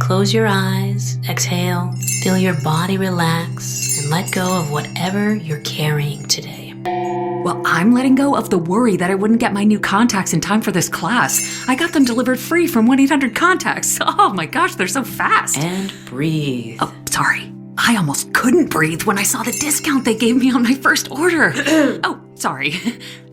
Close your eyes, exhale, feel your body relax, and let go of whatever you're carrying today. Well, I'm letting go of the worry that I wouldn't get my new contacts in time for this class. I got them delivered free from 1-800-CONTACTS. Oh my gosh, they're so fast. And breathe. Oh, sorry. I almost couldn't breathe when I saw the discount they gave me on my first order. Oh, sorry.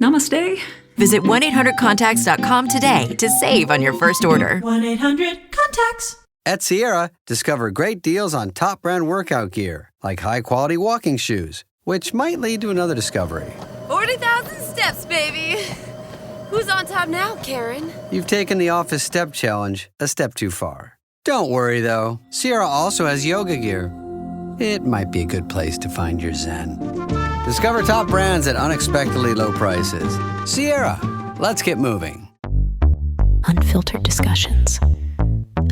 Namaste. Visit 1-800-CONTACTS.com today to save on your first order. 1-800-CONTACTS. At Sierra, discover great deals on top brand workout gear, like high-quality walking shoes, which might lead to another discovery. 40,000 steps, baby. Who's on top now, Karen? You've taken the office step challenge a step too far. Don't worry, though. Sierra also has yoga gear. It might be a good place to find your zen. Discover top brands at unexpectedly low prices. Sierra, let's get moving. Unfiltered discussions.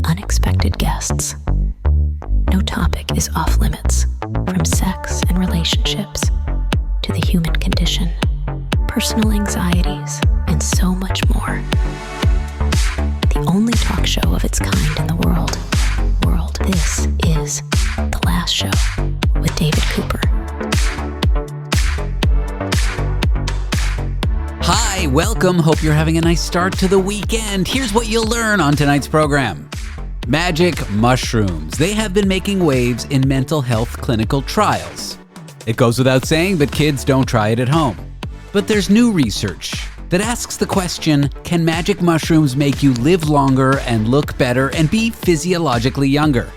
Unexpected guests. No topic is off limits, from sex and relationships to the human condition, personal anxieties, and so much more. The only talk show of its kind in the world. This is The Last Show with David Cooper. Hi, welcome. Hope you're having a nice start to the weekend. Here's what you'll learn on tonight's program. Magic mushrooms. They have been making waves in mental health clinical trials. It goes without saying, but kids don't try it at home. But there's new research that asks the question, can magic mushrooms make you live longer and look better and be physiologically younger?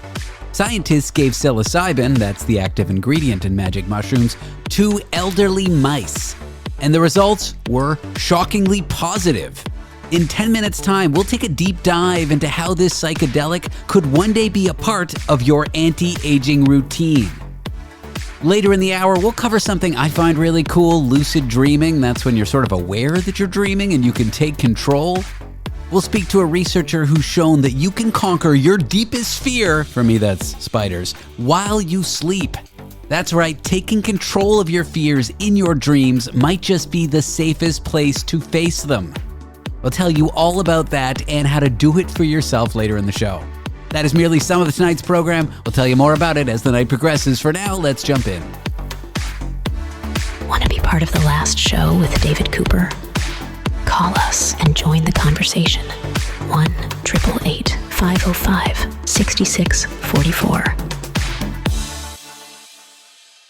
Scientists gave psilocybin, that's the active ingredient in magic mushrooms, to elderly mice. And the results were shockingly positive. In 10 minutes' time, we'll take a deep dive into how this psychedelic could one day be a part of your anti-aging routine. Later in the hour, we'll cover something I find really cool, lucid dreaming. That's when you're sort of aware that you're dreaming and you can take control. We'll speak to a researcher who's shown that you can conquer your deepest fear, for me that's spiders, while you sleep. That's right, taking control of your fears in your dreams might just be the safest place to face them. We'll tell you all about that and how to do it for yourself later in the show. That is merely some of tonight's program. We'll tell you more about it as the night progresses. For now, let's jump in. Want to be part of The Last Show with David Cooper? Call us and join the conversation. 1-888-505-6644.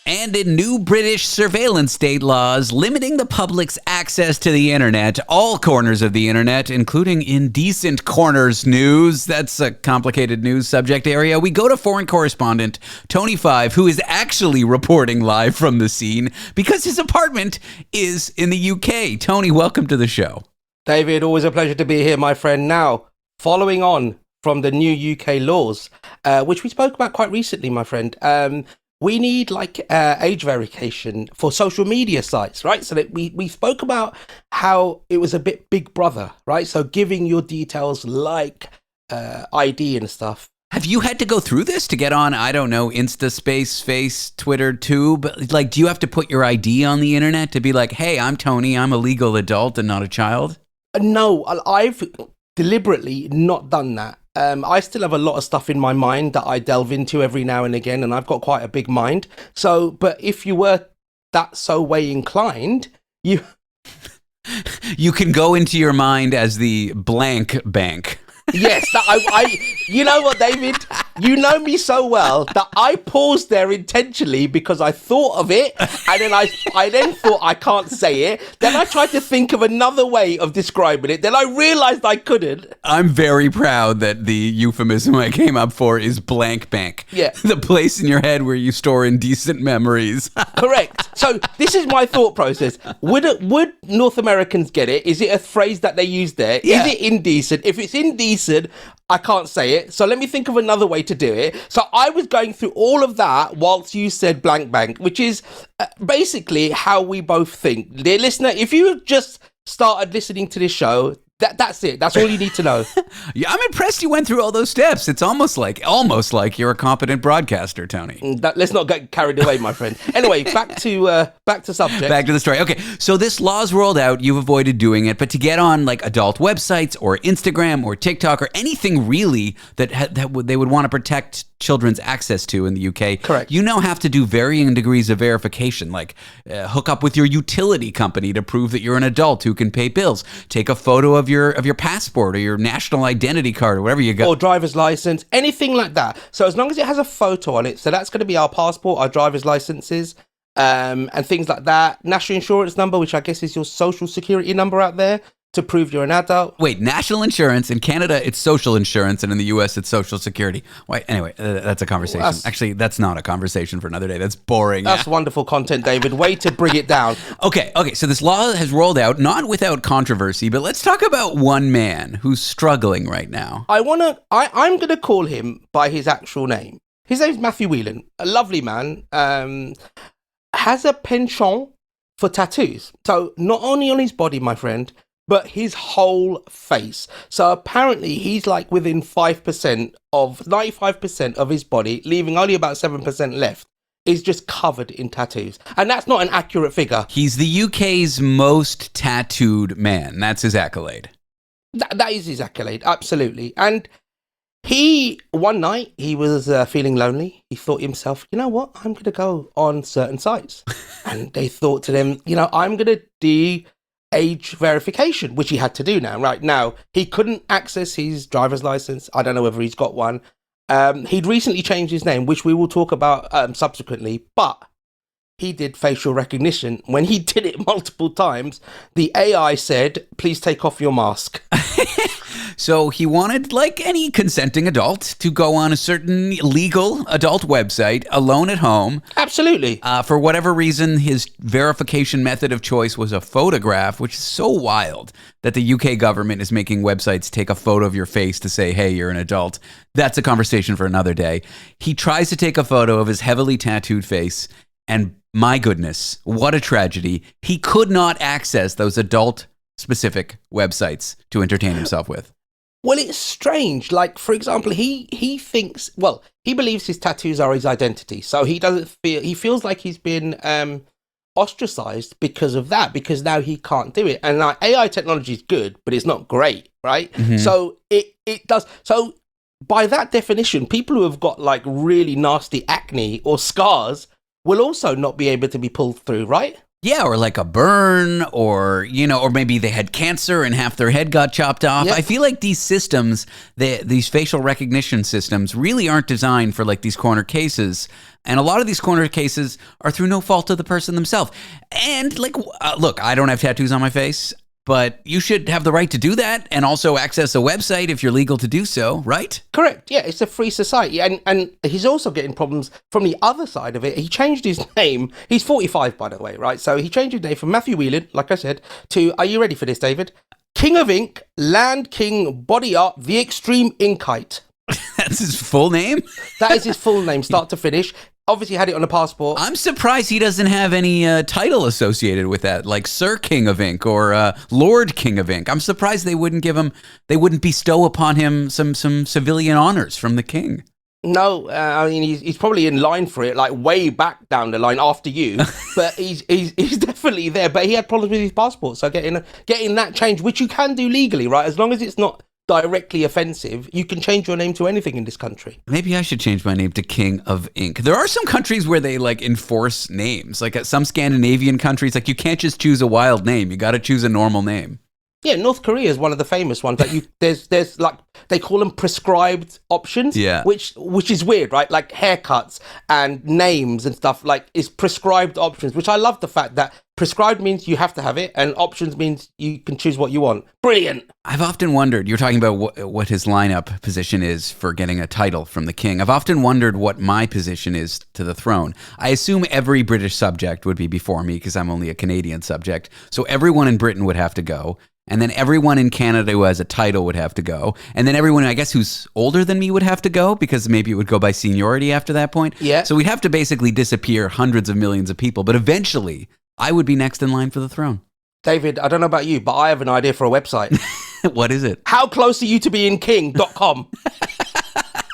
And in new British surveillance state laws limiting the public's access to the internet, all corners of the internet, including indecent corners news. That's a complicated news subject area. We go to foreign correspondent Tony Five, who is actually reporting live from the scene because his apartment is in the UK. Tony, welcome to the show. David, always a pleasure to be here, my friend. Now, following on from the new UK laws, which we spoke about quite recently, my friend, we need age verification for social media sites, right? So that we spoke about how it was a bit Big Brother, right? So giving your details like ID and stuff. Have you had to go through this to get on, I don't know, InstaSpace, Face, Twitter, Tube? Like, do you have to put your ID on the internet to be like, hey, I'm Tony, I'm a legal adult and not a child? No, I've deliberately not done that. I still have a lot of stuff in my mind that I delve into every now and again, and I've got quite a big mind. So, but if you were that so way inclined, you can go into your mind as the blank bank. Yes, you know what, David? You know me so well that I paused there intentionally because I thought of it, and then I then thought I can't say it. Then I tried to think of another way of describing it. Then I realized I couldn't. I'm very proud that the euphemism I came up for is blank bank. Yeah. The place in your head where you store indecent memories. Correct. So this is my thought process. Would North Americans get it? Is it a phrase that they use there? Yeah. Is it indecent? If it's indecent, I can't say it. So let me think of another way to do it. So I was going through all of that whilst you said blank bank, which is basically how we both think. Dear listener, if you just started listening to this show, That's it. That's all you need to know. Yeah, I'm impressed you went through all those steps. It's almost like you're a competent broadcaster, Tony. Let's not get carried away, my friend. Anyway, back to subject. Back to the story. Okay, so this law's rolled out. You've avoided doing it, but to get on like adult websites or Instagram or TikTok or anything really that they would want to protect children's access to in the UK, correct, you now have to do varying degrees of verification, like hook up with your utility company to prove that you're an adult who can pay bills, take a photo of your passport or your national identity card or whatever you got, or driver's license, anything like that. So as long as it has a photo on it, so that's going to be our passport, our driver's licenses, and things like that. National insurance number, which I guess is your social security number out there, to prove you're an adult. Wait, national insurance. In Canada, it's social insurance, and in the U.S., it's social security. Wait, anyway, that's a conversation. Actually, that's not a conversation for another day. That's boring. That's wonderful content, David. Way to bring it down. Okay, so this law has rolled out, not without controversy, but let's talk about one man who's struggling right now. I'm going to call him by his actual name. His name's Matthew Whelan, a lovely man, has a penchant for tattoos. So not only on his body, my friend, but his whole face. So apparently he's like within 95% of his body, leaving only about 7% left, is just covered in tattoos. And that's not an accurate figure. He's the UK's most tattooed man. That's his accolade. That is his accolade, absolutely. And one night, he was feeling lonely. He thought to himself, you know what? I'm going to go on certain sites. And they thought to them, I'm going to do age verification, which he had to do now. Right now, he couldn't access his driver's license. I don't know whether he's got one. He'd recently changed his name, which we will talk about subsequently, but he did facial recognition. When he did it multiple times, the AI said, please take off your mask. So he wanted, like any consenting adult, to go on a certain legal adult website alone at home. Absolutely. For whatever reason, his verification method of choice was a photograph, which is so wild that the UK government is making websites take a photo of your face to say, hey, you're an adult. That's a conversation for another day. He tries to take a photo of his heavily tattooed face, and my goodness, what a tragedy. He could not access those adult-specific websites to entertain himself with. Well, it's strange. Like, for example, he thinks, he believes his tattoos are his identity. So he feels like he's been ostracized because of that, because now he can't do it. And like, AI technology is good, but it's not great, right? Mm-hmm. So it does. So by that definition, people who have got like really nasty acne or scars will also not be able to be pulled through, right? Yeah, or like a burn, or maybe they had cancer and half their head got chopped off. Yep. I feel like these systems, these facial recognition systems, really aren't designed for like these corner cases. And a lot of these corner cases are through no fault of the person themselves. And like, look, I don't have tattoos on my face, but you should have the right to do that and also access a website if you're legal to do so, right? Correct. Yeah, it's a free society. And he's also getting problems from the other side of it. He changed his name. He's 45, by the way, right? So he changed his name from Matthew Whelan, like I said, to, are you ready for this, David? King of Ink, Land King Body Art, The Extreme Inkite. That's his full name? That is his full name, start to finish. Obviously had it on a passport. I'm surprised he doesn't have any title associated with that, like Sir King of Ink or Lord King of Ink. I'm surprised they wouldn't bestow upon him some civilian honors from the king. No, I mean, he's probably in line for it, like way back down the line after you, but he's definitely there. But he had problems with his passport, so getting that changed, which you can do legally, right? As long as it's not directly offensive, you can change your name to anything in this country. Maybe I should change my name to King of Ink. There are some countries where they like enforce names, like at some Scandinavian countries, like you can't just choose a wild name. You got to choose a normal name. Yeah, North Korea is one of the famous ones. Like there's like, they call them prescribed options. Yeah. Which is weird, right? Like haircuts and names and stuff, like is prescribed options. Which I love the fact that prescribed means you have to have it, and options means you can choose what you want. Brilliant. I've often wondered. You're talking about what his lineup position is for getting a title from the king. I've often wondered what my position is to the throne. I assume every British subject would be before me because I'm only a Canadian subject. So everyone in Britain would have to go. And then everyone in Canada who has a title would have to go. And then everyone, I guess, who's older than me would have to go because maybe it would go by seniority after that point. Yeah. So we'd have to basically disappear hundreds of millions of people. But eventually, I would be next in line for the throne. David, I don't know about you, but I have an idea for a website. What is it? How close are you to being king.com?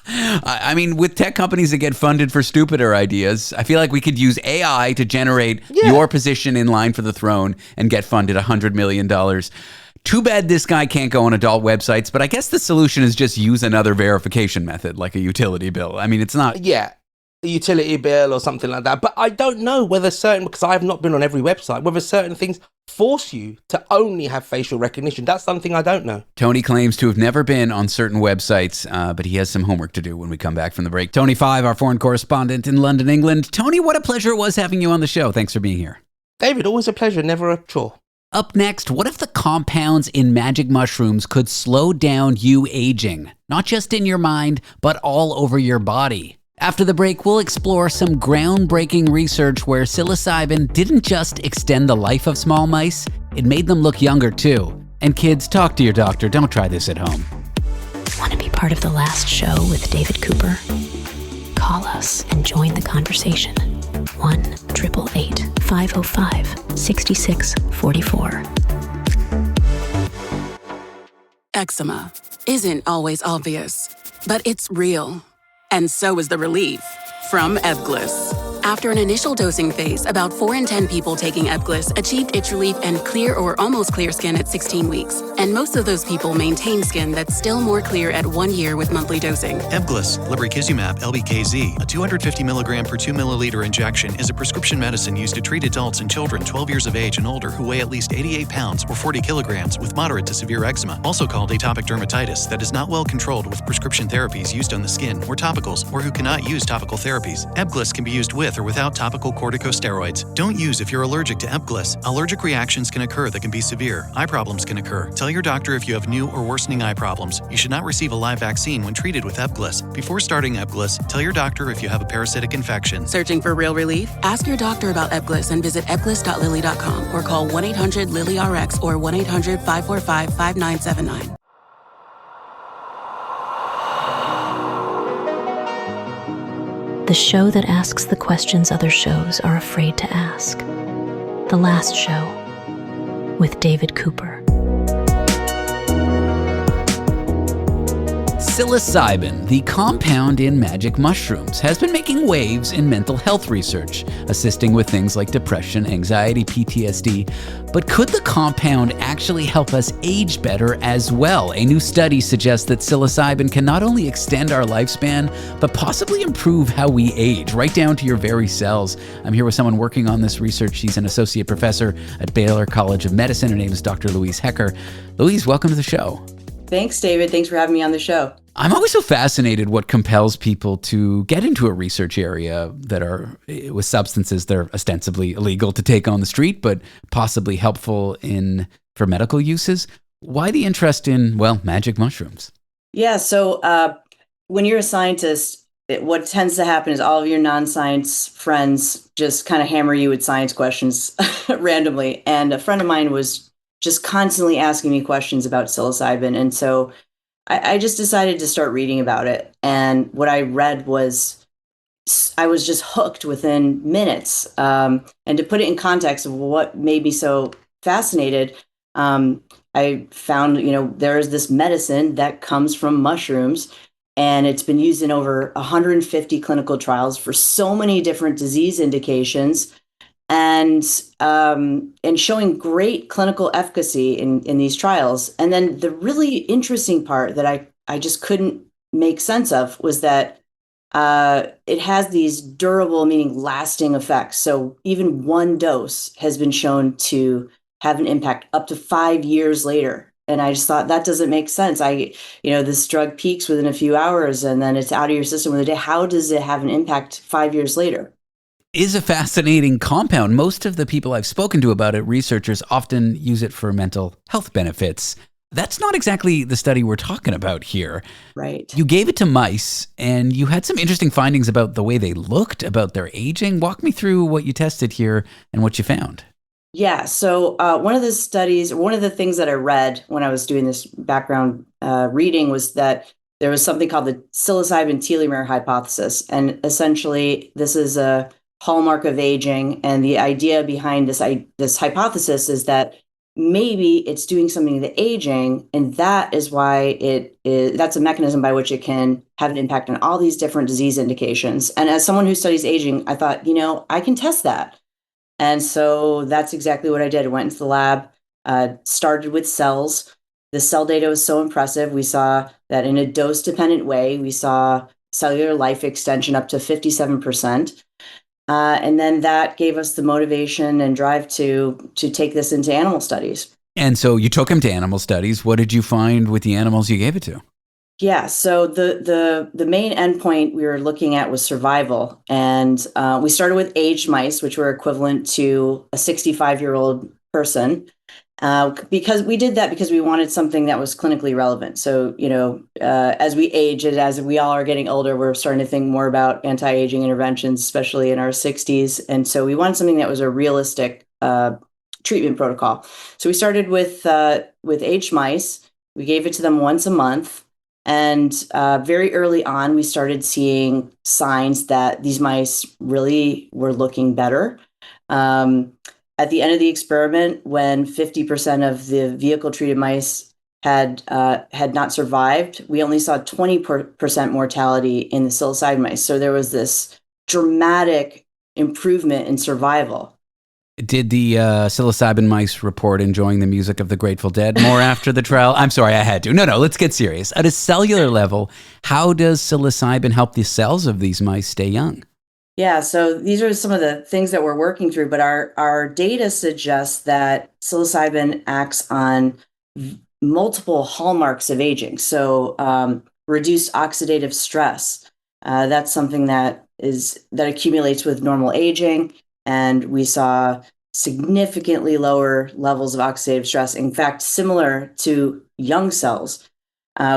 I mean, with tech companies that get funded for stupider ideas, I feel like we could use AI to generate your position in line for the throne and get funded $100 million. Too bad this guy can't go on adult websites, but I guess the solution is just use another verification method, like a utility bill. I mean, it's not... Yeah, a utility bill or something like that. But I don't know whether because I have not been on every website, whether certain things force you to only have facial recognition. That's something I don't know. Tony claims to have never been on certain websites, but he has some homework to do when we come back from the break. Tony Five, our foreign correspondent in London, England. Tony, what a pleasure it was having you on the show. Thanks for being here. David, always a pleasure, never a chore. Up next, what if the compounds in magic mushrooms could slow down you aging? Not just in your mind, but all over your body. After the break, we'll explore some groundbreaking research where psilocybin didn't just extend the life of small mice, it made them look younger too. And kids, talk to your doctor. Don't try this at home. Want to be part of the last show with David Cooper? Call us and join the conversation. 1-888-505-6644. Eczema isn't always obvious, but it's real. And so is the relief from Ebglyss. After an initial dosing phase, about 4 in 10 people taking Ebglyss achieved itch relief and clear or almost clear skin at 16 weeks. And most of those people maintain skin that's still more clear at 1 year with monthly dosing. Ebglyss, lebrikizumab LBKZ, a 250 milligram per 2 milliliter injection, is a prescription medicine used to treat adults and children 12 years of age and older who weigh at least 88 pounds or 40 kilograms with moderate to severe eczema, also called atopic dermatitis, that is not well controlled with prescription therapies used on the skin or topicals, or who cannot use topical therapies. Ebglyss can be used with or without topical corticosteroids. Don't use if you're allergic to Ebglyss. Allergic reactions can occur that can be severe. Eye problems can occur. Tell your doctor if you have new or worsening eye problems. You should not receive a live vaccine when treated with Ebglyss. Before starting Ebglyss, tell your doctor if you have a parasitic infection. Searching for real relief? Ask your doctor about Ebglyss and visit ebglyss.lilly.com or call 1-800-LILY-RX or 1-800-545-5979. The show that asks the questions other shows are afraid to ask. The Last Show with David Cooper. Psilocybin, the compound in magic mushrooms, has been making waves in mental health research, assisting with things like depression, anxiety, PTSD. But could the compound actually help us age better as well? A new study suggests that psilocybin can not only extend our lifespan, but possibly improve how we age, right down to your very cells. I'm here with someone working on this research. She's an associate professor at Baylor College of Medicine. Her name is Dr. Louise Hecker. Louise, welcome to the show. Thanks, David. Thanks for having me on the show. I'm always so fascinated what compels people to get into a research area that are with substances that are ostensibly illegal to take on the street, but possibly helpful for medical uses. Why the interest in, magic mushrooms? Yeah, so when you're a scientist, what tends to happen is all of your non-science friends just kind of hammer you with science questions randomly. And a friend of mine was just constantly asking me questions about psilocybin. And so I just decided to start reading about it. And what I read was, I was just hooked within minutes. And to put it in context of what made me so fascinated, I found, there is this medicine that comes from mushrooms, and it's been used in over 150 clinical trials for so many different disease indications, and showing great clinical efficacy in these trials. And then the really interesting part that I just couldn't make sense of was that it has these durable, meaning lasting effects. So even one dose has been shown to have an impact up to 5 years later. And I just thought that doesn't make sense. This drug peaks within a few hours and then it's out of your system within a day. How does it have an impact 5 years later? Is a fascinating compound. Most of the people I've spoken to about it, researchers, often use it for mental health benefits. That's not exactly the study we're talking about here. Right. You gave it to mice, and you had some interesting findings about the way they looked, about their aging. Walk me through what you tested here and what you found. Yeah. So one of the things that I read when I was doing this background reading was that there was something called the psilocybin telomere hypothesis. And essentially, this is a hallmark of aging. And the idea behind this hypothesis is that maybe it's doing something to aging, and that is why that's a mechanism by which it can have an impact on all these different disease indications. And as someone who studies aging, I thought, I can test that. And so that's exactly what I did. I went into the lab, started with cells. The cell data was so impressive. We saw that in a dose-dependent way, we saw cellular life extension up to 57%. And then that gave us the motivation and drive to take this into animal studies. And so you took him to animal studies. What did you find with the animals you gave it to? Yeah, so the main endpoint we were looking at was survival. And we started with aged mice, which were equivalent to a 65-year-old person. Because we did that because we wanted something that was clinically relevant. So, as we age and as we all are getting older, we're starting to think more about anti-aging interventions, especially in our 60s. And so we wanted something that was a realistic treatment protocol. So we started with aged mice. We gave it to them once a month. And very early on, we started seeing signs that these mice really were looking better. At the end of the experiment, when 50% of the vehicle-treated mice had not survived, we only saw 20% mortality in the psilocybin mice. So there was this dramatic improvement in survival. Did the psilocybin mice report enjoying the music of the Grateful Dead more after the trial? I'm sorry, I had to. No, let's get serious. At a cellular level, how does psilocybin help the cells of these mice stay young? Yeah, so these are some of the things that we're working through, but our data suggests that psilocybin acts on multiple hallmarks of aging. So reduced oxidative stress, that's something that accumulates with normal aging, and we saw significantly lower levels of oxidative stress. In fact, similar to young cells,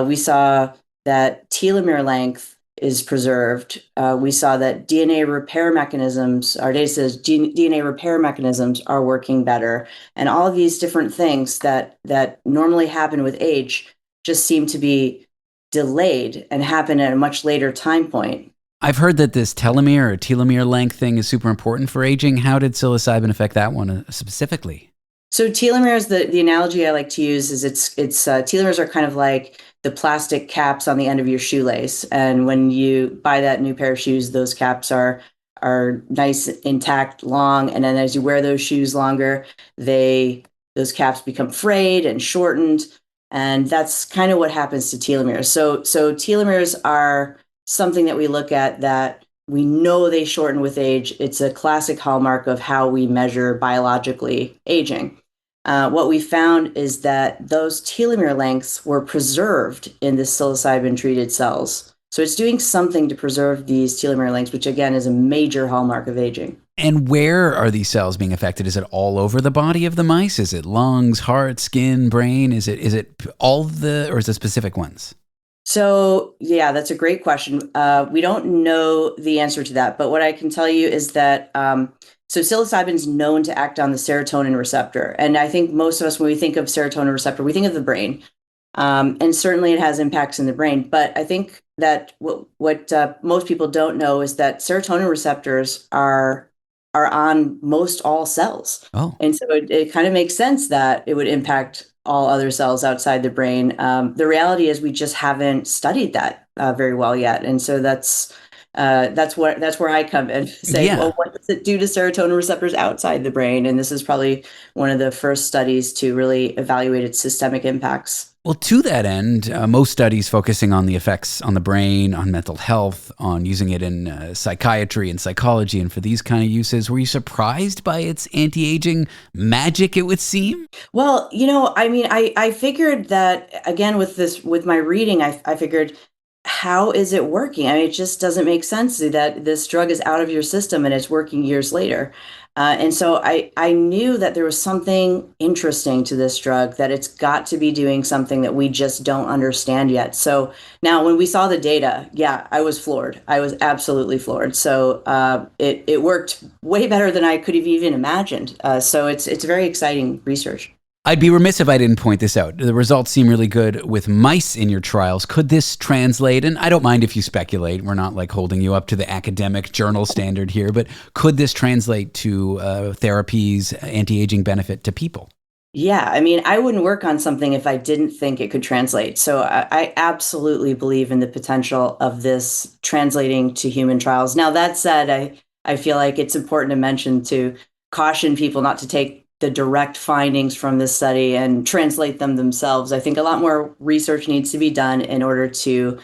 we saw that telomere length is preserved. We saw that DNA repair mechanisms, our data says DNA repair mechanisms are working better. And all of these different things that normally happen with age just seem to be delayed and happen at a much later time point. I've heard that this telomere or telomere length thing is super important for aging. How did psilocybin affect that one specifically? So telomeres, the analogy I like to use is it's telomeres are kind of like the plastic caps on the end of your shoelace. And when you buy that new pair of shoes, those caps are nice, intact, long. And then as you wear those shoes longer, those caps become frayed and shortened. And that's kind of what happens to telomeres. So telomeres are something that we look at that we know they shorten with age. It's a classic hallmark of how we measure biologically aging. What we found is that those telomere lengths were preserved in the psilocybin-treated cells. So it's doing something to preserve these telomere lengths, which again is a major hallmark of aging. And where are these cells being affected? Is it all over the body of the mice? Is it lungs, heart, skin, brain? Is it all of the, or is it specific ones? So yeah, that's a great question. We don't know the answer to that, but what I can tell you is that so psilocybin is known to act on the serotonin receptor. And I think most of us, when we think of serotonin receptor, we think of the brain. And certainly it has impacts in the brain. But I think that what most people don't know is that serotonin receptors are on most all cells. Oh. And so it kind of makes sense that it would impact all other cells outside the brain. The reality is we just haven't studied that very well yet. And so that's where I come in, say, well, what does it do to serotonin receptors outside the brain? And this is probably one of the first studies to really evaluate its systemic impacts. Well, to that end, most studies focusing on the effects on the brain, on mental health, on using it in psychiatry and psychology and for these kind of uses. Were you surprised by its anti-aging magic, it would seem? Well, I figured that, again, with my reading, I figured, how is it working? I mean, it just doesn't make sense that this drug is out of your system and it's working years later. And so I knew that there was something interesting to this drug, that it's got to be doing something that we just don't understand yet. So now when we saw the data, yeah, I was floored. I was absolutely floored. So it worked way better than I could have even imagined. So it's very exciting research. I'd be remiss if I didn't point this out. The results seem really good with mice in your trials. Could this translate? And I don't mind if you speculate. We're not like holding you up to the academic journal standard here, but could this translate to therapies, anti-aging benefit to people? Yeah, I mean, I wouldn't work on something if I didn't think it could translate. So I absolutely believe in the potential of this translating to human trials. Now, that said, I feel like it's important to mention to caution people not to take the direct findings from this study and translate them themselves. I think a lot more research needs to be done in order to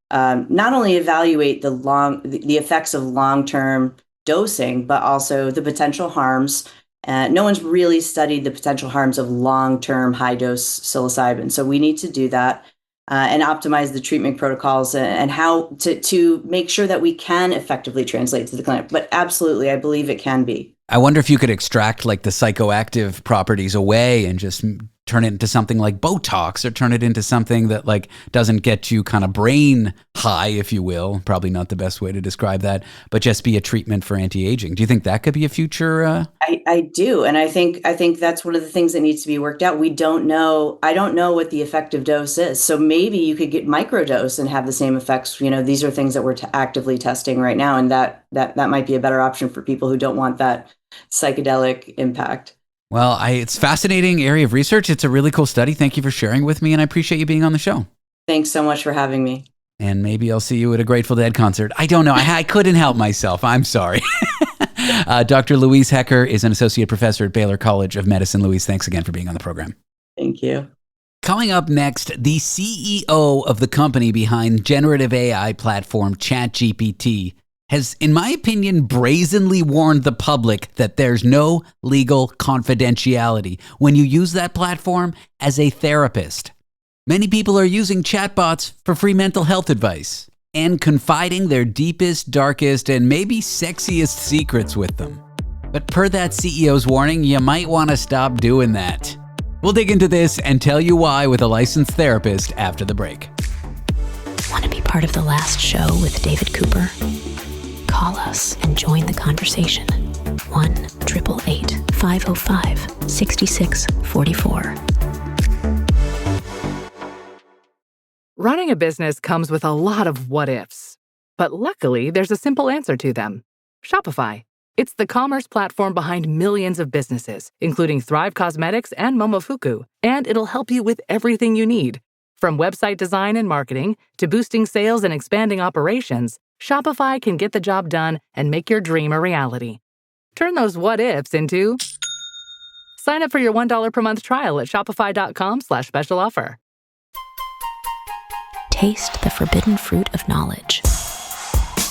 not only evaluate the effects of long-term dosing, but also the potential harms. No one's really studied the potential harms of long-term high-dose psilocybin, so we need to do that and optimize the treatment protocols and how to make sure that we can effectively translate to the clinic. But absolutely, I believe it can be. I wonder if you could extract like the psychoactive properties away and just turn it into something like Botox, or turn it into something that like doesn't get you kind of brain high, if you will. Probably not the best way to describe that, but just be a treatment for anti-aging. Do you think that could be a future? I do, and I think that's one of the things that needs to be worked out. We don't know. I don't know what the effective dose is, so maybe you could get microdose and have the same effects. These are things that we're actively testing right now, and that might be a better option for people who don't want that psychedelic impact. Well, it's a fascinating area of research. It's a really cool study. Thank you for sharing with me, and I appreciate you being on the show. Thanks so much for having me. And maybe I'll see you at a Grateful Dead concert. I don't know. I couldn't help myself. I'm sorry. Dr. Louise Hecker is an associate professor at Baylor College of Medicine. Louise, thanks again for being on the program. Thank you. Coming up next, the CEO of the company behind generative AI platform ChatGPT has, in my opinion, brazenly warned the public that there's no legal confidentiality when you use that platform as a therapist. Many people are using chatbots for free mental health advice and confiding their deepest, darkest, and maybe sexiest secrets with them. But per that CEO's warning, you might want to stop doing that. We'll dig into this and tell you why with a licensed therapist after the break. Want to be part of the last show with David Cooper? Call us and join the conversation. 1-888-505-6644. Running a business comes with a lot of what-ifs. But luckily, there's a simple answer to them. Shopify. It's the commerce platform behind millions of businesses, including Thrive Cosmetics and Momofuku. And it'll help you with everything you need. From website design and marketing to boosting sales and expanding operations, Shopify can get the job done and make your dream a reality. Turn those what-ifs into... Sign up for your $1 per month trial at shopify.com/special offer. Taste the forbidden fruit of knowledge.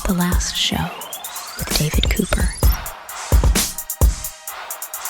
The last show with David Cooper.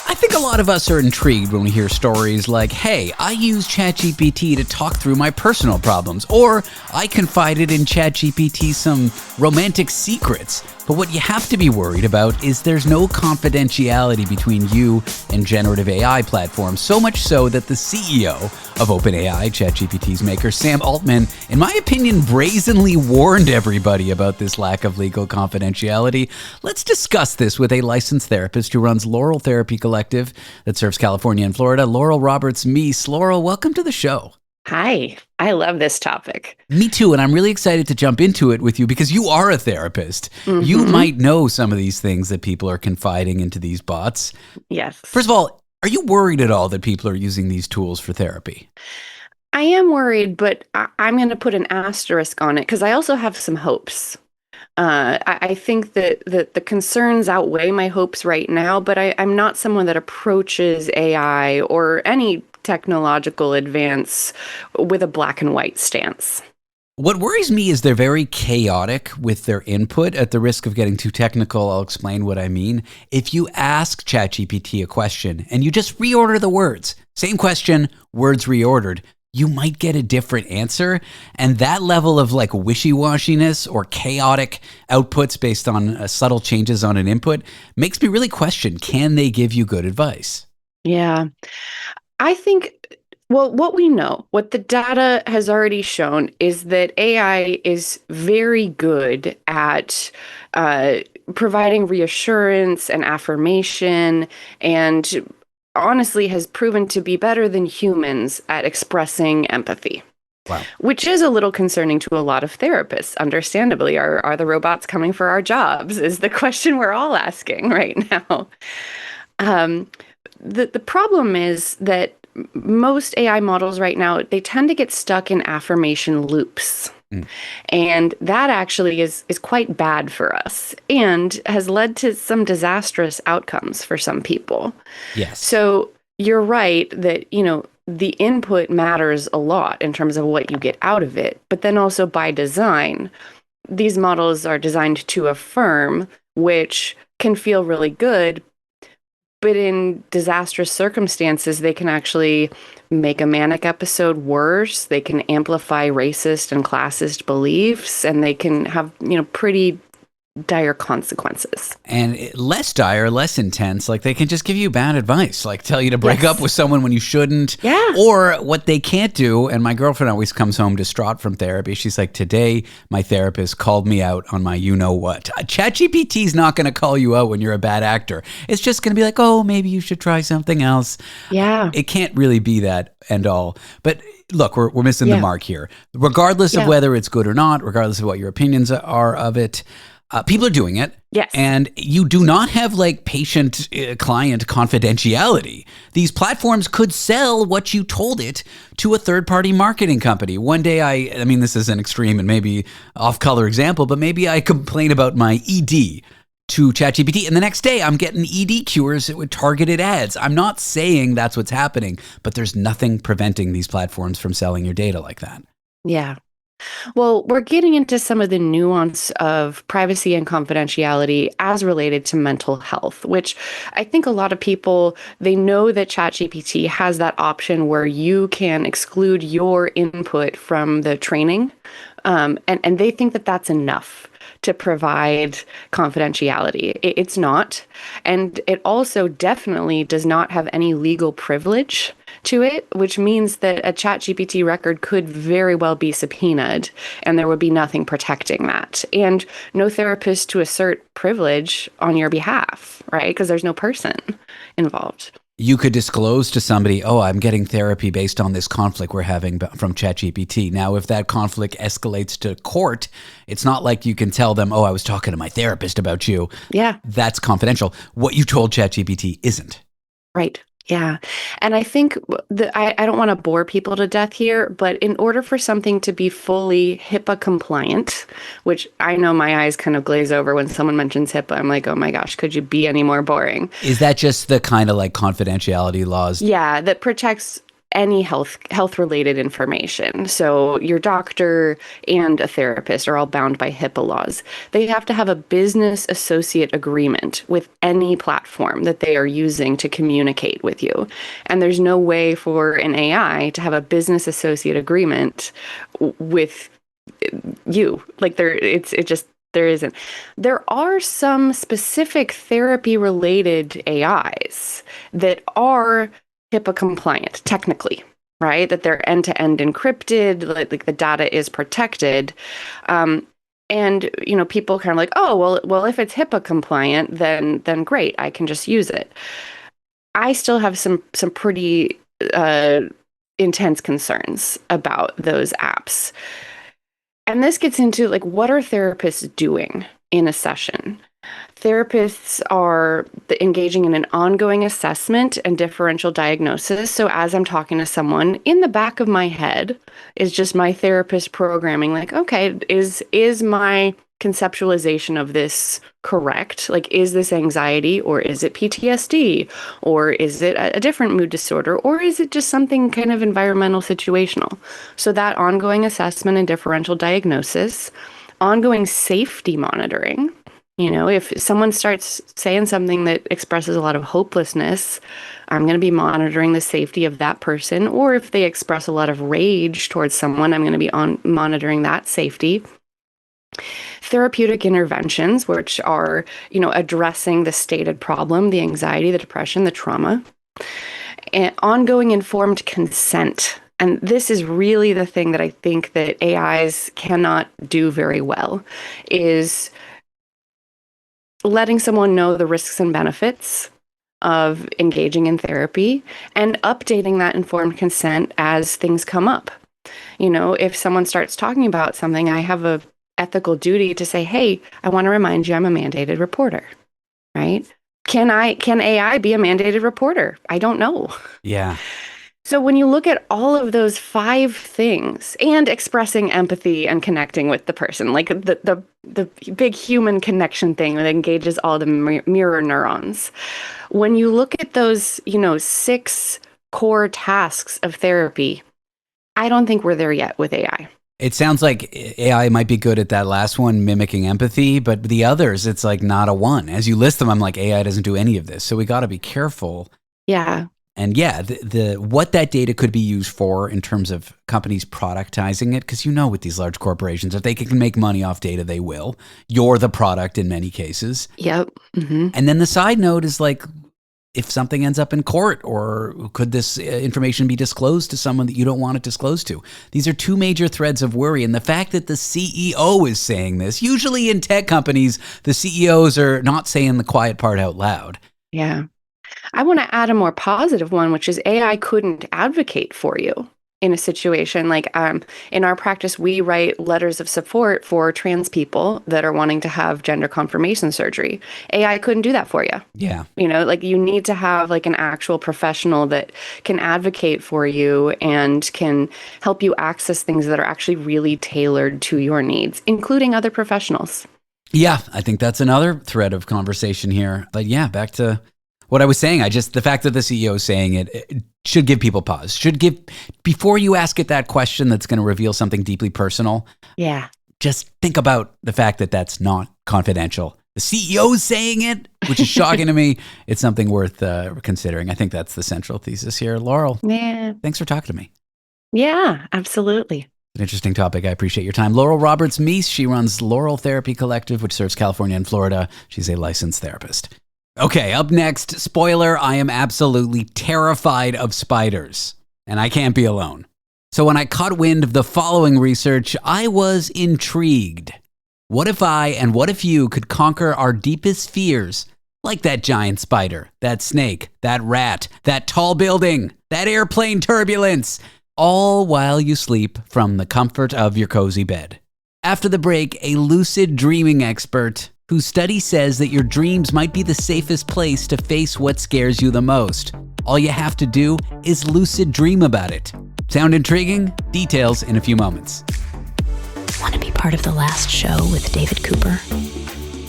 I think a lot of us are intrigued when we hear stories like, hey, I used ChatGPT to talk through my personal problems, or I confided in ChatGPT some romantic secrets. But what you have to be worried about is there's no confidentiality between you and generative AI platforms, so much so that the CEO of OpenAI, ChatGPT's maker, Sam Altman, in my opinion, brazenly warned everybody about this lack of legal confidentiality. Let's discuss this with a licensed therapist who runs Laurel Therapy Collective that serves California and Florida, Laurel Roberts-Meese. Laurel, welcome to the show. Hi, I love this topic. Me too, and I'm really excited to jump into it with you because you are a therapist. Mm-hmm. You might know some of these things that people are confiding into these bots. Yes. First of all, are you worried at all that people are using these tools for therapy? I am worried, but I'm going to put an asterisk on it because I also have some hopes. I think that the concerns outweigh my hopes right now, but I'm not someone that approaches AI or any technological advance with a black and white stance. What worries me is they're very chaotic with their input. At the risk of getting too technical, I'll explain what I mean. If you ask ChatGPT a question and you just reorder the words, same question, words reordered, you might get a different answer. And that level of like wishy-washiness or chaotic outputs based on subtle changes on an input makes me really question, can they give you good advice? Yeah. I think, well, what we know, what the data has already shown is that AI is very good at providing reassurance and affirmation, and honestly has proven to be better than humans at expressing empathy. Wow. Which is a little concerning to a lot of therapists, understandably. Are the robots coming for our jobs is the question we're all asking right now. the problem is that most AI models right now, they tend to get stuck in affirmation loops. And that actually is quite bad for us and has led to some disastrous outcomes for some people. Yes. So you're right that, the input matters a lot in terms of what you get out of it. But then also by design, these models are designed to affirm, which can feel really good. But in disastrous circumstances, they can actually make a manic episode worse. They can amplify racist and classist beliefs, and they can have, pretty dire consequences. And less dire, less intense. Like they can just give you bad advice, like tell you to break up with someone when you shouldn't. Yeah. Or what they can't do. And my girlfriend always comes home distraught from therapy. She's like, today my therapist called me out on my you-know-what. ChatGPT is not going to call you out when you're a bad actor. It's just going to be like, oh, maybe you should try something else. Yeah. It can't really be that end all. But look, we're missing the mark here. Regardless of whether it's good or not, regardless of what your opinions are of it, people are doing it. Yes. And you do not have like patient-client confidentiality. These platforms could sell what you told it to a third-party marketing company. One day I mean, this is an extreme and maybe off-color example, but maybe I complain about my ED to ChatGPT, and the next day I'm getting ED cures with targeted ads. I'm not saying that's what's happening, but there's nothing preventing these platforms from selling your data like that. Yeah. Well, we're getting into some of the nuance of privacy and confidentiality as related to mental health, which I think a lot of people, they know that ChatGPT has that option where you can exclude your input from the training, and they think that that's enough to provide confidentiality. It's not. And it also definitely does not have any legal privilege to it, which means that a ChatGPT record could very well be subpoenaed and there would be nothing protecting that. And no therapist to assert privilege on your behalf, right? Because there's no person involved. You could disclose to somebody, oh, I'm getting therapy based on this conflict we're having from ChatGPT. Now, if that conflict escalates to court, it's not like you can tell them, oh, I was talking to my therapist about you. Yeah. That's confidential. What you told ChatGPT isn't. Right. Yeah. And I think I don't want to bore people to death here, but in order for something to be fully HIPAA compliant, which I know my eyes kind of glaze over when someone mentions HIPAA, I'm like, oh my gosh, could you be any more boring? Is that just the kind of like confidentiality laws? Yeah, that protects any health-related information. So your doctor and a therapist are all bound by HIPAA laws. They have to have a business associate agreement with any platform that they are using to communicate with you. And there's no way for an AI to have a business associate agreement with you. Like there isn't. There are some specific therapy-related AIs that are HIPAA compliant, technically, right? That they're end-to-end encrypted, like the data is protected. And, people kind of like, oh, well, if it's HIPAA compliant, then great, I can just use it. I still have some pretty intense concerns about those apps. And this gets into like, what are therapists doing in a session? Therapists are engaging in an ongoing assessment and differential diagnosis. So as I'm talking to someone, in the back of my head is just my therapist programming, like, okay, is my conceptualization of this correct? Like, is this anxiety, or is it PTSD, or is it a different mood disorder, or is it just something kind of environmental situational? So that ongoing assessment and differential diagnosis, ongoing safety monitoring. If someone starts saying something that expresses a lot of hopelessness, I'm going to be monitoring the safety of that person. Or if they express a lot of rage towards someone, I'm going to be monitoring that safety. Therapeutic interventions, which are, addressing the stated problem, the anxiety, the depression, the trauma. And ongoing informed consent. And this is really the thing that I think that AIs cannot do very well, is letting someone know the risks and benefits of engaging in therapy and updating that informed consent as things come up. If someone starts talking about something, I have a ethical duty to say, hey, I want to remind you I'm a mandated reporter, right? Can AI be a mandated reporter? I don't know. Yeah. So when you look at all of those 5 things and expressing empathy and connecting with the person, like the big human connection thing that engages all the mirror neurons. When you look at those, 6 core tasks of therapy, I don't think we're there yet with AI. It sounds like AI might be good at that last one, mimicking empathy, but the others, it's like not a one. As you list them, I'm like, AI doesn't do any of this. So we got to be careful. Yeah. And yeah, the what that data could be used for in terms of companies productizing it, because with these large corporations, if they can make money off data, they will. You're the product in many cases. Yep. Mm-hmm. And then the side note is like, if something ends up in court, or could this information be disclosed to someone that you don't want it disclosed to? These are 2 major threads of worry. And the fact that the CEO is saying this, usually in tech companies, the CEOs are not saying the quiet part out loud. Yeah. I want to add a more positive one, which is AI couldn't advocate for you in a situation like in our practice, we write letters of support for trans people that are wanting to have gender confirmation surgery. AI couldn't do that for you. Yeah. Like you need to have like an actual professional that can advocate for you and can help you access things that are actually really tailored to your needs, including other professionals. Yeah, I think that's another thread of conversation here. But yeah, back to what I was saying, the fact that the CEO is saying it should give people pause. Before you ask it that question that's going to reveal something deeply personal. Yeah. Just think about the fact that that's not confidential. The CEO's saying it, which is shocking to me. It's something worth considering. I think that's the central thesis here. Laurel, yeah, thanks for talking to me. Yeah, absolutely. An interesting topic. I appreciate your time. Laurel Roberts-Meese, she runs Laurel Therapy Collective, which serves California and Florida. She's a licensed therapist. Okay, up next, spoiler, I am absolutely terrified of spiders, and I can't be alone. So when I caught wind of the following research, I was intrigued. What if I and what if you could conquer our deepest fears, like that giant spider, that snake, that rat, that tall building, that airplane turbulence, all while you sleep from the comfort of your cozy bed? After the break, a lucid dreaming expert whose study says that your dreams might be the safest place to face what scares you the most. All you have to do is lucid dream about it. Sound intriguing? Details in a few moments. Want to be part of the last show with David Cooper?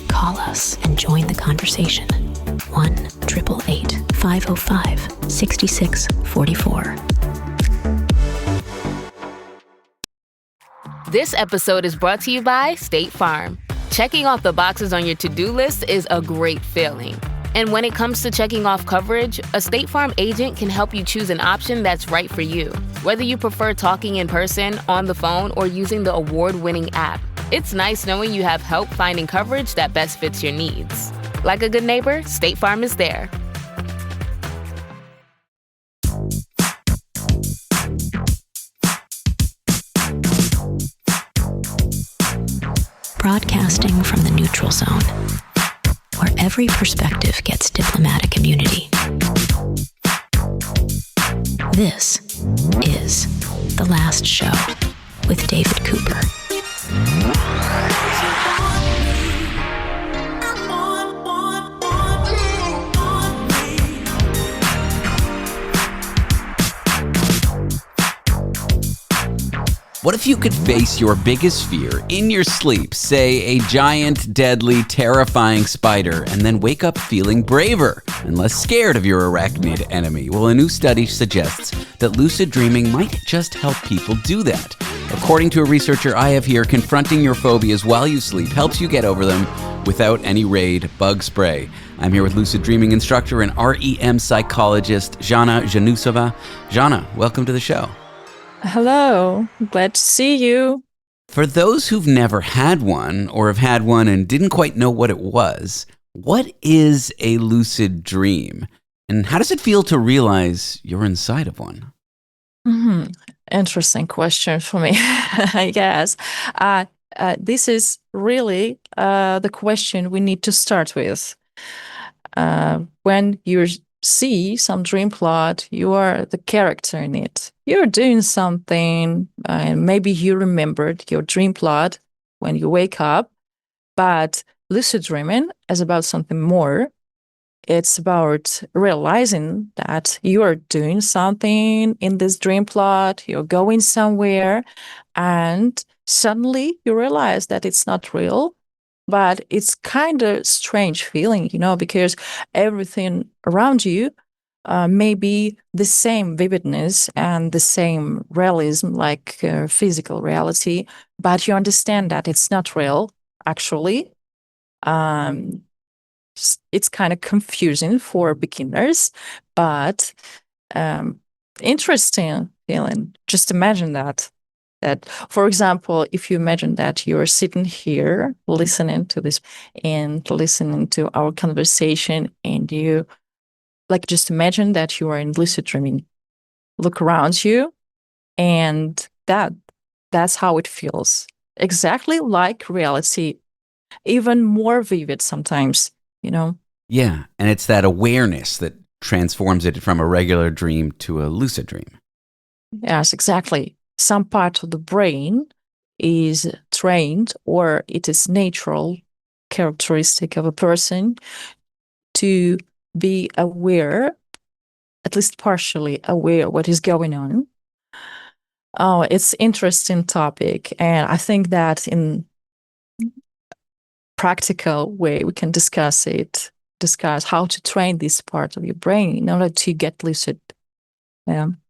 Call us and join the conversation. 1-888-505-6644. This episode is brought to you by State Farm. Checking off the boxes on your to-do list is a great feeling. And when it comes to checking off coverage, a State Farm agent can help you choose an option that's right for you. Whether you prefer talking in person, on the phone, or using the award-winning app, it's nice knowing you have help finding coverage that best fits your needs. Like a good neighbor, State Farm is there. Broadcasting from the neutral zone, where every perspective gets diplomatic immunity. This is The Last Show with David Cooper. What if you could face your biggest fear in your sleep, say a giant, deadly, terrifying spider, and then wake up feeling braver and less scared of your arachnid enemy? Well, a new study suggests that lucid dreaming might just help people do that. According to a researcher I have here, confronting your phobias while you sleep helps you get over them without any Raid bug spray. I'm here with lucid dreaming instructor and REM psychologist Zhanna Zhunusova. Zhanna, welcome to the show. Hello, glad to see you. For those who've never had one or have had one and didn't quite know what it was, what is a lucid dream? And how does it feel to realize you're inside of one? Interesting question for me, I guess. This is really the question we need to start with. When you see some dream plot, you are the character in it. You're doing something, and maybe you remembered your dream plot when you wake up, but lucid dreaming is about something more. It's about realizing that you are doing something in this dream plot, you're going somewhere, and suddenly you realize that it's not real, but it's kind of strange feeling, because everything around you may be the same vividness and the same realism, like physical reality, but you understand that it's not real, actually. It's kind of confusing for beginners, but interesting feeling. Just imagine that, for example, if you imagine that you're sitting here listening to this and listening to our conversation, and you just imagine that you are in lucid dreaming. Look around you, and that's how it feels. Exactly like reality, even more vivid sometimes, Yeah, and it's that awareness that transforms it from a regular dream to a lucid dream. Yes, exactly. Some part of the brain is trained, or it is natural characteristic of a person to be aware, at least partially aware, what is going on. Oh, it's interesting topic, and I think that in practical way we can discuss how to train this part of your brain in order to get lucid.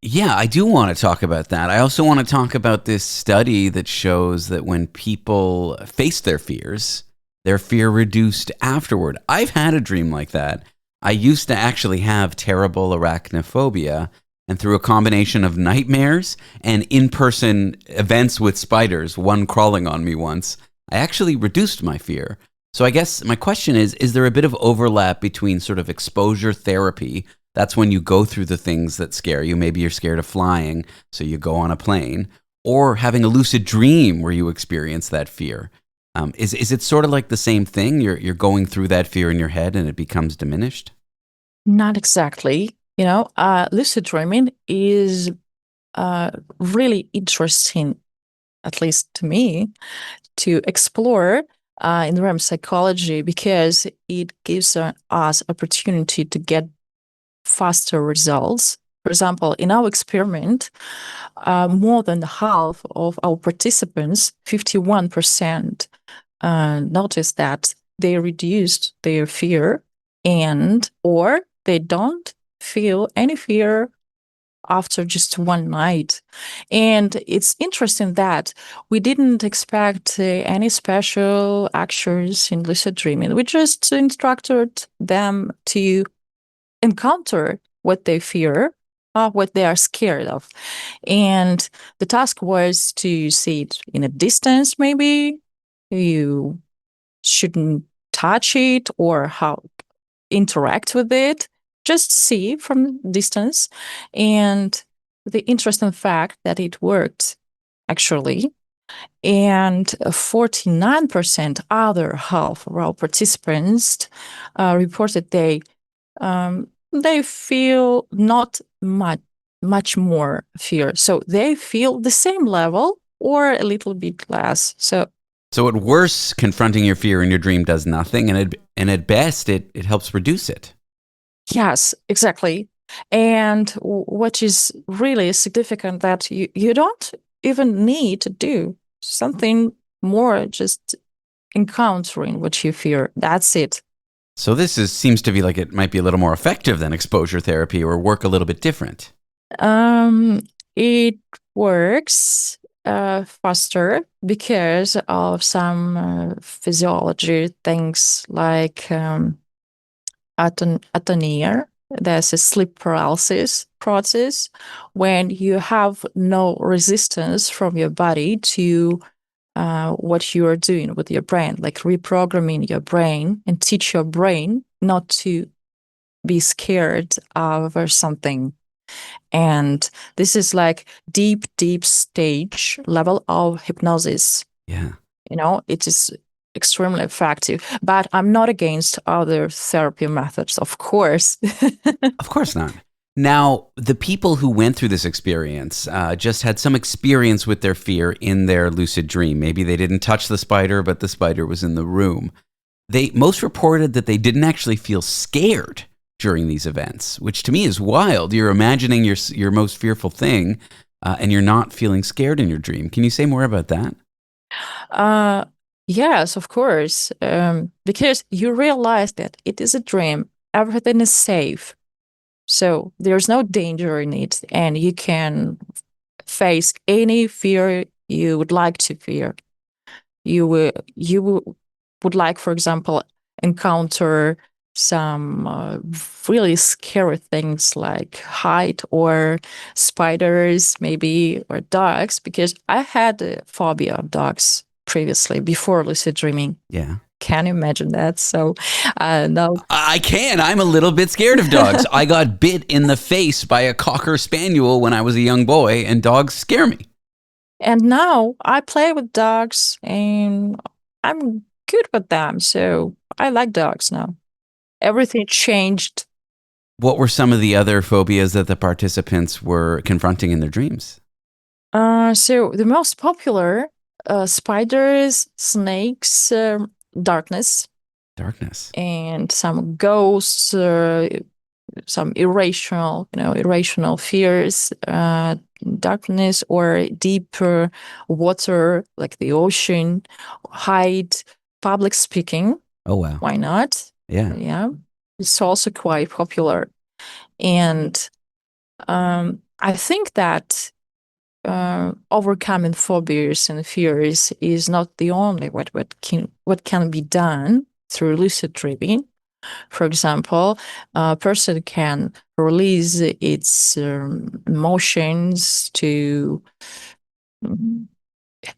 Yeah, I do want to talk about that. I also want to talk about this study that shows that when people face their fears, their fear reduced afterward. I've had a dream like that. I used to actually have terrible arachnophobia, and through a combination of nightmares and in-person events with spiders, one crawling on me once, I actually reduced my fear. So I guess my question is there a bit of overlap between sort of exposure therapy? That's when you go through the things that scare you. Maybe you're scared of flying, so you go on a plane, or having a lucid dream where you experience that fear. Is it sort of like the same thing? You're going through that fear in your head and it becomes diminished? Not exactly. Lucid dreaming is really interesting, at least to me, to explore in the realm of psychology, because it gives us opportunity to get faster results. For example, in our experiment, more than half of our participants, 51%, noticed that they reduced their fear, or they don't feel any fear after just one night. And it's interesting that we didn't expect any special actions in lucid dreaming. We just instructed them to encounter what they fear, what they are scared of. And the task was to see it in a distance, maybe. You shouldn't touch it or how interact with it. Just see from distance. And the interesting fact that it worked, actually. And 49% other half of our participants reported they feel not much more fear. So they feel the same level or a little bit less. So at worst, confronting your fear in your dream does nothing, and at best, it helps reduce it. Yes, exactly. And what is really significant that you don't even need to do something more, just encountering what you fear. That's it. So this seems to be like it might be a little more effective than exposure therapy, or work a little bit different. It works faster because of some physiology things like atonia. There's a sleep paralysis process when you have no resistance from your body to what you are doing with your brain, like reprogramming your brain and teach your brain not to be scared of or something. And this is like deep stage level of hypnosis. Yeah. It is extremely effective, but I'm not against other therapy methods, of course. Of course not. Now, the people who went through this experience just had some experience with their fear in their lucid dream. Maybe they didn't touch the spider, but the spider was in the room. they most reported that they didn't actually feel scared during these events, which to me is wild. You're imagining your most fearful thing, and you're not feeling scared in your dream. Can you say more about that? Yes, of course. Because you realize that it is a dream, everything is safe. So there's no danger in it, and you can face any fear you would like to fear. You would like, for example, encounter some really scary things like height or spiders, maybe, or dogs, because I had a phobia of dogs previously before lucid dreaming. Yeah. Can you imagine that? So now I can. I'm a little bit scared of dogs. I got bit in the face by a Cocker Spaniel when I was a young boy, and dogs scare me. And now I play with dogs and I'm good with them. So I like dogs now. Everything changed. What were some of the other phobias that the participants were confronting in their dreams? So the most popular, spiders, snakes, darkness. Darkness. And some ghosts, some irrational fears, darkness or deeper water like the ocean, height, public speaking. Oh, wow. Why not? Yeah. Yeah. It's also quite popular. And I think that overcoming phobias and fears is not the only what can be done through lucid dreaming. For example, a person can release its emotions to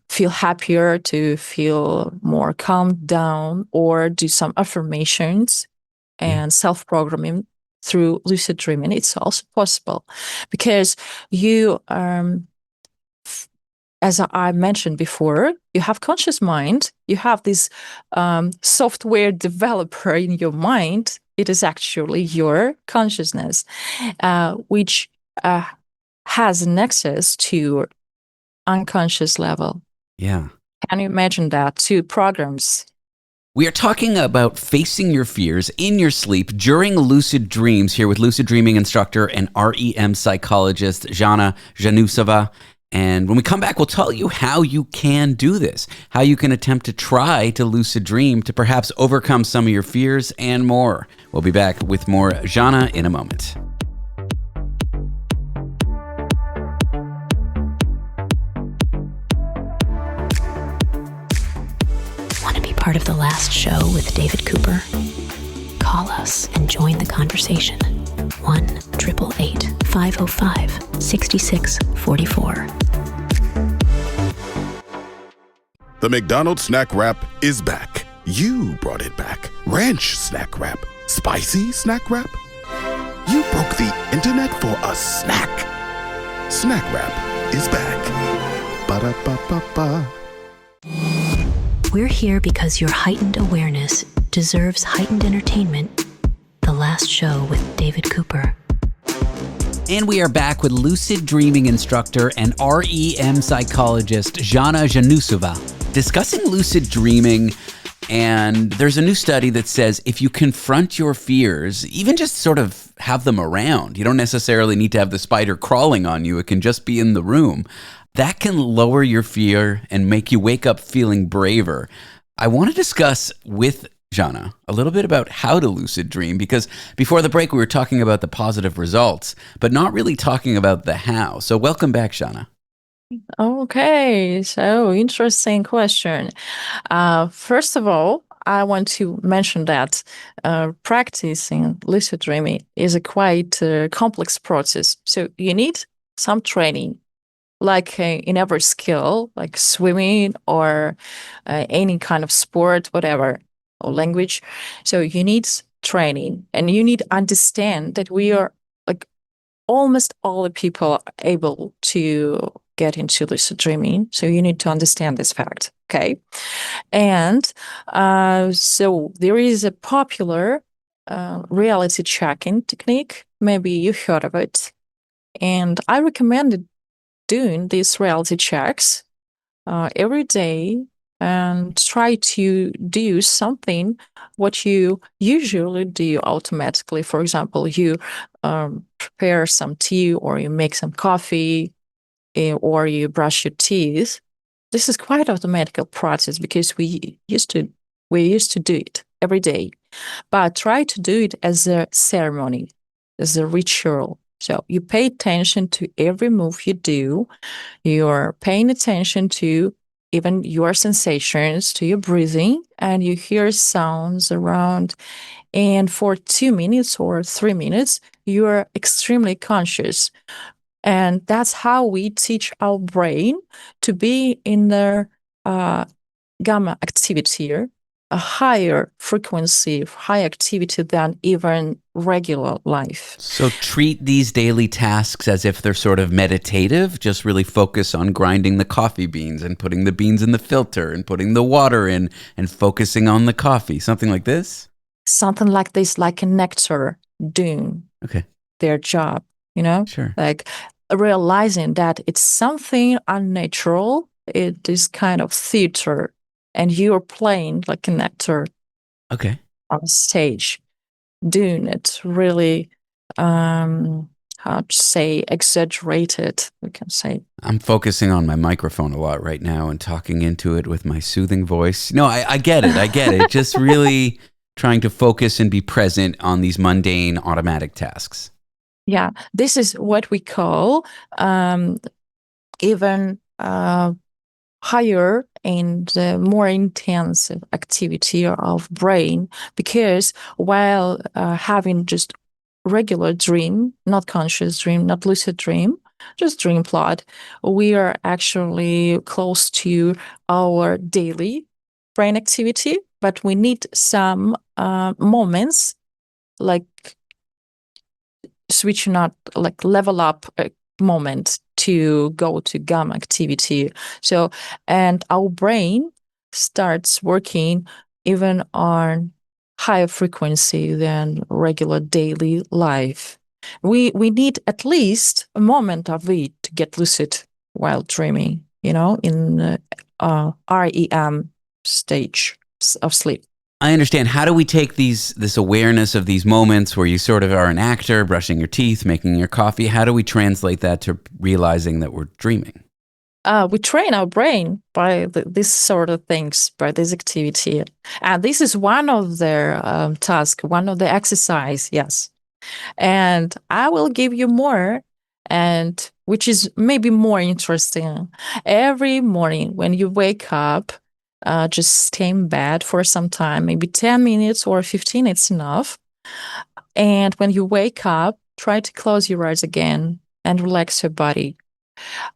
feel happier, to feel more calmed down, or do some affirmations and self-programming through lucid dreaming. It's also possible because you, as I mentioned before, you have conscious mind. You have this software developer in your mind. It is actually your consciousness, which has an access to your unconscious level. Yeah. Can you imagine that? 2 programs. We are talking about facing your fears in your sleep during lucid dreams here with lucid dreaming instructor and REM psychologist Zhanna Zhunusova. And when we come back, we'll tell you how you can do this, how you can attempt to try to lucid dream to perhaps overcome some of your fears and more. We'll be back with more Zhanna in a moment. Want to be part of the last show with David Cooper? Call us and join the conversation. 1-888-505-6644. The McDonald's Snack Wrap is back. You brought it back. Ranch Snack Wrap. Spicy Snack Wrap. You broke the internet for a snack. Snack Wrap is back. Ba-da-ba-ba-ba. We're here because your heightened awareness deserves heightened entertainment. The last show with David Cooper. And we are back with lucid dreaming instructor and REM psychologist Zhanna Zhunusova discussing lucid dreaming. And there's a new study that says if you confront your fears, even just sort of have them around, you don't necessarily need to have the spider crawling on you, it can just be in the room, that can lower your fear and make you wake up feeling braver. I want to discuss with Zhanna a little bit about how to lucid dream, because before the break we were talking about the positive results, but not really talking about the how. So welcome back, Zhanna. Okay, so interesting question. First of all, I want to mention that practicing lucid dreaming is a quite complex process. So you need some training, like in every skill, like swimming or any kind of sport, whatever, or language. So you need training, and you need to understand that we are like almost all the people are able to get into lucid dreaming. So you need to understand this fact, okay? And so there is a popular reality checking technique. Maybe you heard of it. And I recommended doing these reality checks every day and try to do something what you usually do automatically. For example, you prepare some tea, or you make some coffee, or you brush your teeth. This is quite automatic process because we used to do it every day. But try to do it as a ceremony, as a ritual. So you pay attention to every move you do. You're paying attention to even your sensations, to your breathing, and you hear sounds around. And for 2 minutes or 3 minutes, you're extremely conscious. And that's how we teach our brain to be in the gamma activity, a higher frequency, high activity than even regular life. So treat these daily tasks as if they're sort of meditative. Just really focus on grinding the coffee beans and putting the beans in the filter and putting the water in and focusing on the coffee. Something like this? Something like this, like a nectar doing their job, Sure. Like realizing that it's something unnatural. It is kind of theater, and you're playing like an actor on stage, doing it really, how to say, exaggerated, we can say. I'm focusing on my microphone a lot right now and talking into it with my soothing voice. No, I get it. Just really trying to focus and be present on these mundane automatic tasks. Yeah, this is what we call even higher and more intense activity of brain, because while having just regular dream, not conscious dream, not lucid dream, just dream plot, we are actually close to our daily brain activity, but we need some moments like switching out, like level up moment to go to gamma activity. So, and our brain starts working even on higher frequency than regular daily life. We need at least a moment of it to get lucid while dreaming, in REM stage of sleep. I understand. How do we take this awareness of these moments where you sort of are an actor, brushing your teeth, making your coffee? How do we translate that to realizing that we're dreaming? We train our brain by this sort of things, by this activity. And this is one of their tasks, one of the exercise, yes. And I will give you more, and which is maybe more interesting. Every morning when you wake up, just stay in bed for some time, maybe 10 minutes or 15, it's enough. And when you wake up, try to close your eyes again and relax your body.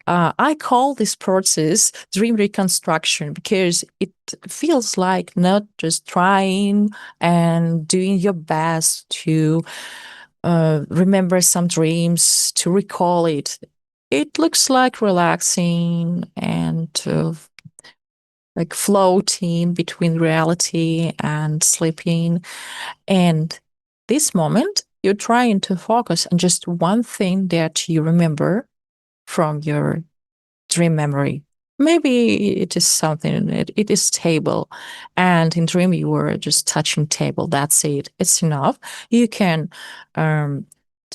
I call this process dream reconstruction because it feels like not just trying and doing your best to remember some dreams, to recall it. It looks like relaxing and like floating between reality and sleeping. And this moment, you're trying to focus on just one thing that you remember from your dream memory. Maybe it is something, it is table. And in dream, you were just touching table. That's it. It's enough. You can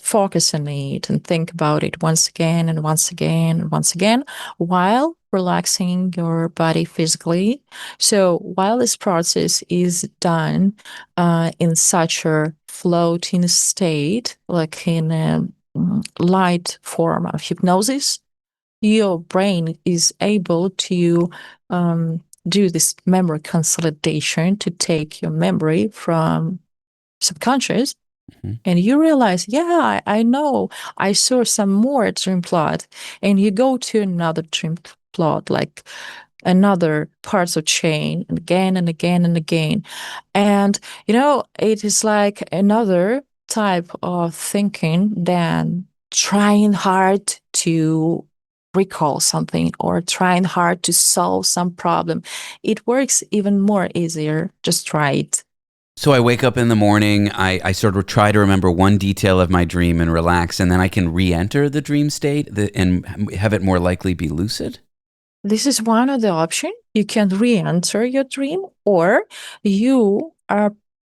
focus on it and think about it once again and once again and once again while relaxing your body physically. So while this process is done in such a floating state, like in a light form of hypnosis, your brain is able to do this memory consolidation to take your memory from subconscious. And you realize, yeah, I know, I saw some more dream plot. And you go to another dream plot, like another parts of chain, and again and again and again. And, it is like another type of thinking than trying hard to recall something or trying hard to solve some problem. It works even more easier. Just try it. So I wake up in the morning, I sort of try to remember one detail of my dream and relax, and then I can re-enter the dream state and have it more likely be lucid? This is one of the options. You can re-enter your dream, or you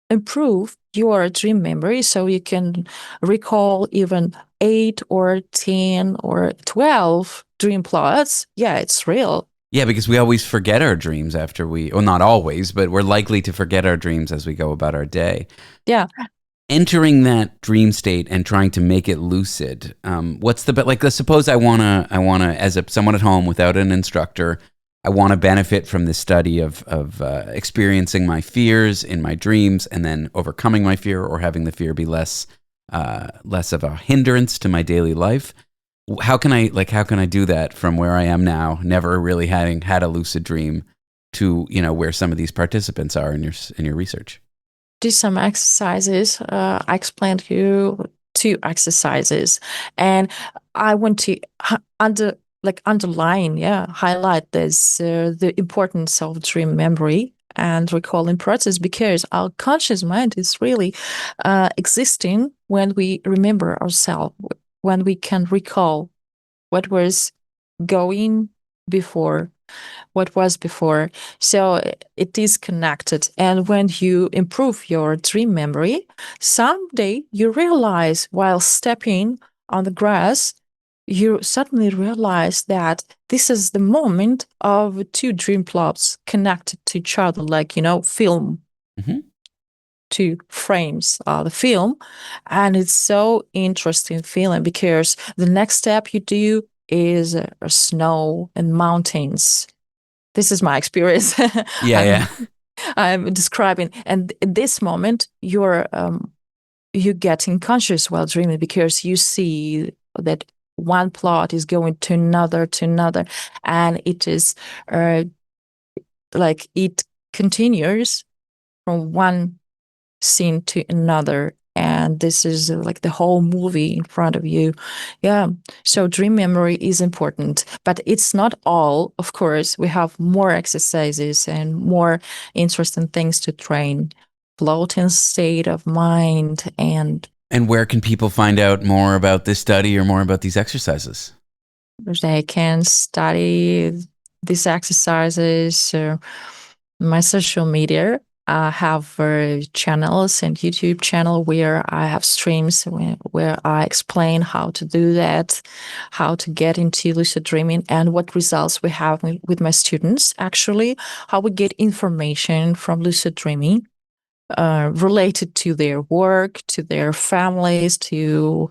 improve your dream memory so you can recall even 8 or 10 or 12 dream plots. Yeah, it's real. Yeah, because we always forget our dreams after well, not always, but we're likely to forget our dreams as we go about our day. Yeah. Entering that dream state and trying to make it lucid. What's the let's suppose I wanna as someone at home without an instructor, I want to benefit from this study of experiencing my fears in my dreams and then overcoming my fear or having the fear be less of a hindrance to my daily life. How can I do that from where I am now, never really having had a lucid dream, to where some of these participants are in your research? Do some exercises. I explained to you 2 exercises, and I want to highlight this the importance of dream memory and recalling process, because our conscious mind is really existing when we remember ourselves, when we can recall what was going before, what was before. So it is connected. And when you improve your dream memory, someday you realize while stepping on the grass, you suddenly realize that this is the moment of 2 dream plots connected to each other, like, film. Mm-hmm. 2 frames of the film. And it's so interesting feeling, because the next step you do is snow and mountains. This is my experience. Yeah. I'm describing. And in this moment, you're getting conscious while dreaming, because you see that one plot is going to another, and it is it continues from one scene to another, and this is like the whole movie in front of you. Yeah, so dream memory is important, but it's not all. Of course, we have more exercises and more interesting things to train. Floating state of mind. And where can people find out more about this study or more about these exercises? They can study these exercises. My social media, I have channels and YouTube channel where I have streams where I explain how to do that, how to get into lucid dreaming, and what results we have with my students, actually, how we get information from lucid dreaming related to their work, to their families, to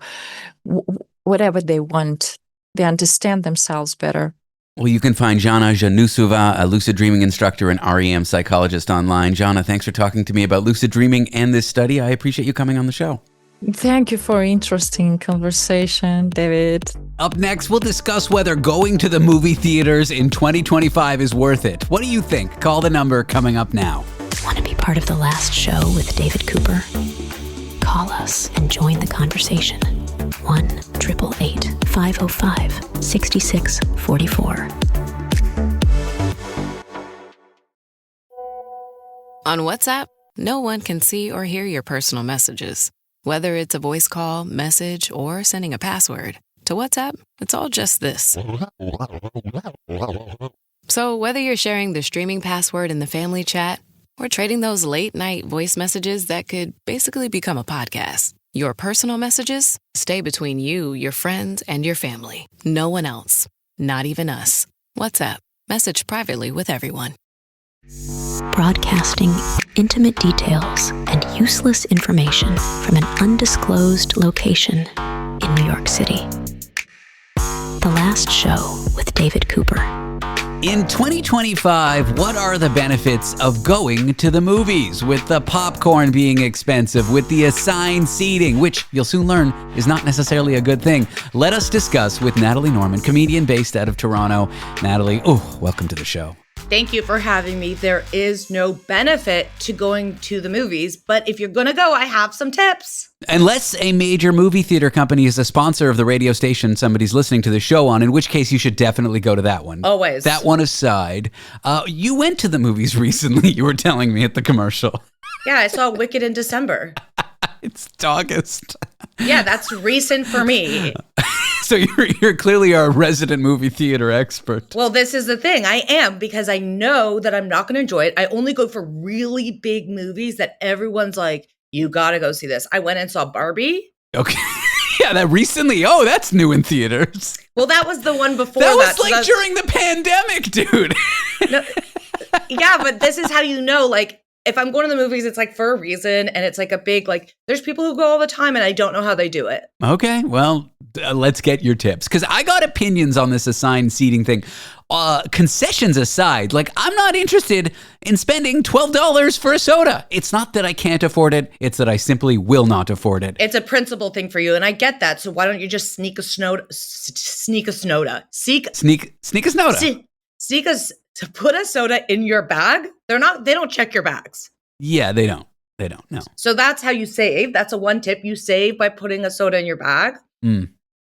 whatever they want. They understand themselves better. Well, you can find Zhanna Zhunusova, a lucid dreaming instructor and REM psychologist, online. Zhanna, thanks for talking to me about lucid dreaming and this study. I appreciate you coming on the show. Thank you for interesting conversation, David. Up next, we'll discuss whether going to the movie theaters in 2025 is worth it. What do you think? Call the number coming up now. Want to be part of The Last Show with David Cooper? Call us and join the conversation. 1-888-505-6644. On WhatsApp, no one can see or hear your personal messages. Whether it's a voice call, message, or sending a password. To WhatsApp, it's all just this. So whether you're sharing the streaming password in the family chat or trading those late-night voice messages that could basically become a podcast, your personal messages stay between you, your friends, and your family. No one else. Not even us. WhatsApp. Message privately with everyone. Broadcasting intimate details and useless information from an undisclosed location in New York City. The Last Show with David Cooper. In 2025, what are the benefits of going to the movies? With the popcorn being expensive, with the assigned seating, which you'll soon learn is not necessarily a good thing. Let us discuss with Natalie Norman, comedian based out of Toronto. Natalie, welcome to the show. Thank you for having me. There is no benefit to going to the movies, but if you're going to go, I have some tips. Unless a major movie theater company is a sponsor of the radio station somebody's listening to the show on, in which case you should definitely go to that one. Always. That one aside, you went to the movies recently, you were telling me at the commercial. Yeah, I saw Wicked in December. It's August. Yeah, that's recent for me. So you're clearly our resident movie theater expert. Well, this is the thing. I am, because I know that I'm not going to enjoy it. I only go for really big movies that everyone's like, you got to go see this. I went and saw Barbie. Okay. Yeah, that recently. Oh, that's new in theaters. Well, that was the one before that. That was like during the pandemic, dude. No, yeah, but this is how you know, like, if I'm going to the movies, it's like for a reason. And it's like a big, like, there's people who go all the time and I don't know how they do it. Okay, well, let's get your tips. Because I got opinions on this assigned seating thing. Concessions aside, like, I'm not interested in spending $12 for a soda. It's not that I can't afford it. It's that I simply will not afford it. It's a principle thing for you. And I get that. So why don't you just sneak a snoda? To put a soda in your bag. They don't check your bags. Yeah, they don't. No. So that's how you save. That's a one tip. You save by putting a soda in your bag.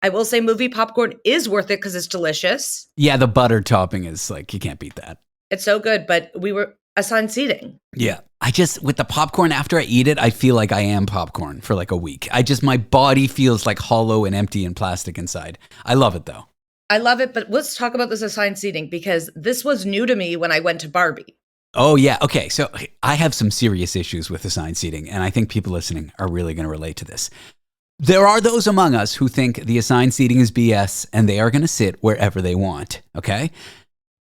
I will say movie popcorn is worth it because it's delicious. Yeah, the butter topping is like, you can't beat that. It's so good, but we were assigned seating. Yeah. With the popcorn, after I eat it, I feel like I am popcorn for like a week. My body feels like hollow and empty and plastic inside. I love it though. I love it, but let's talk about this assigned seating because this was new to me when I went to Barbie. Oh, yeah. Okay, so I have some serious issues with assigned seating, and I think people listening are really going to relate to this. There are those among us who think the assigned seating is BS, and they are going to sit wherever they want, okay?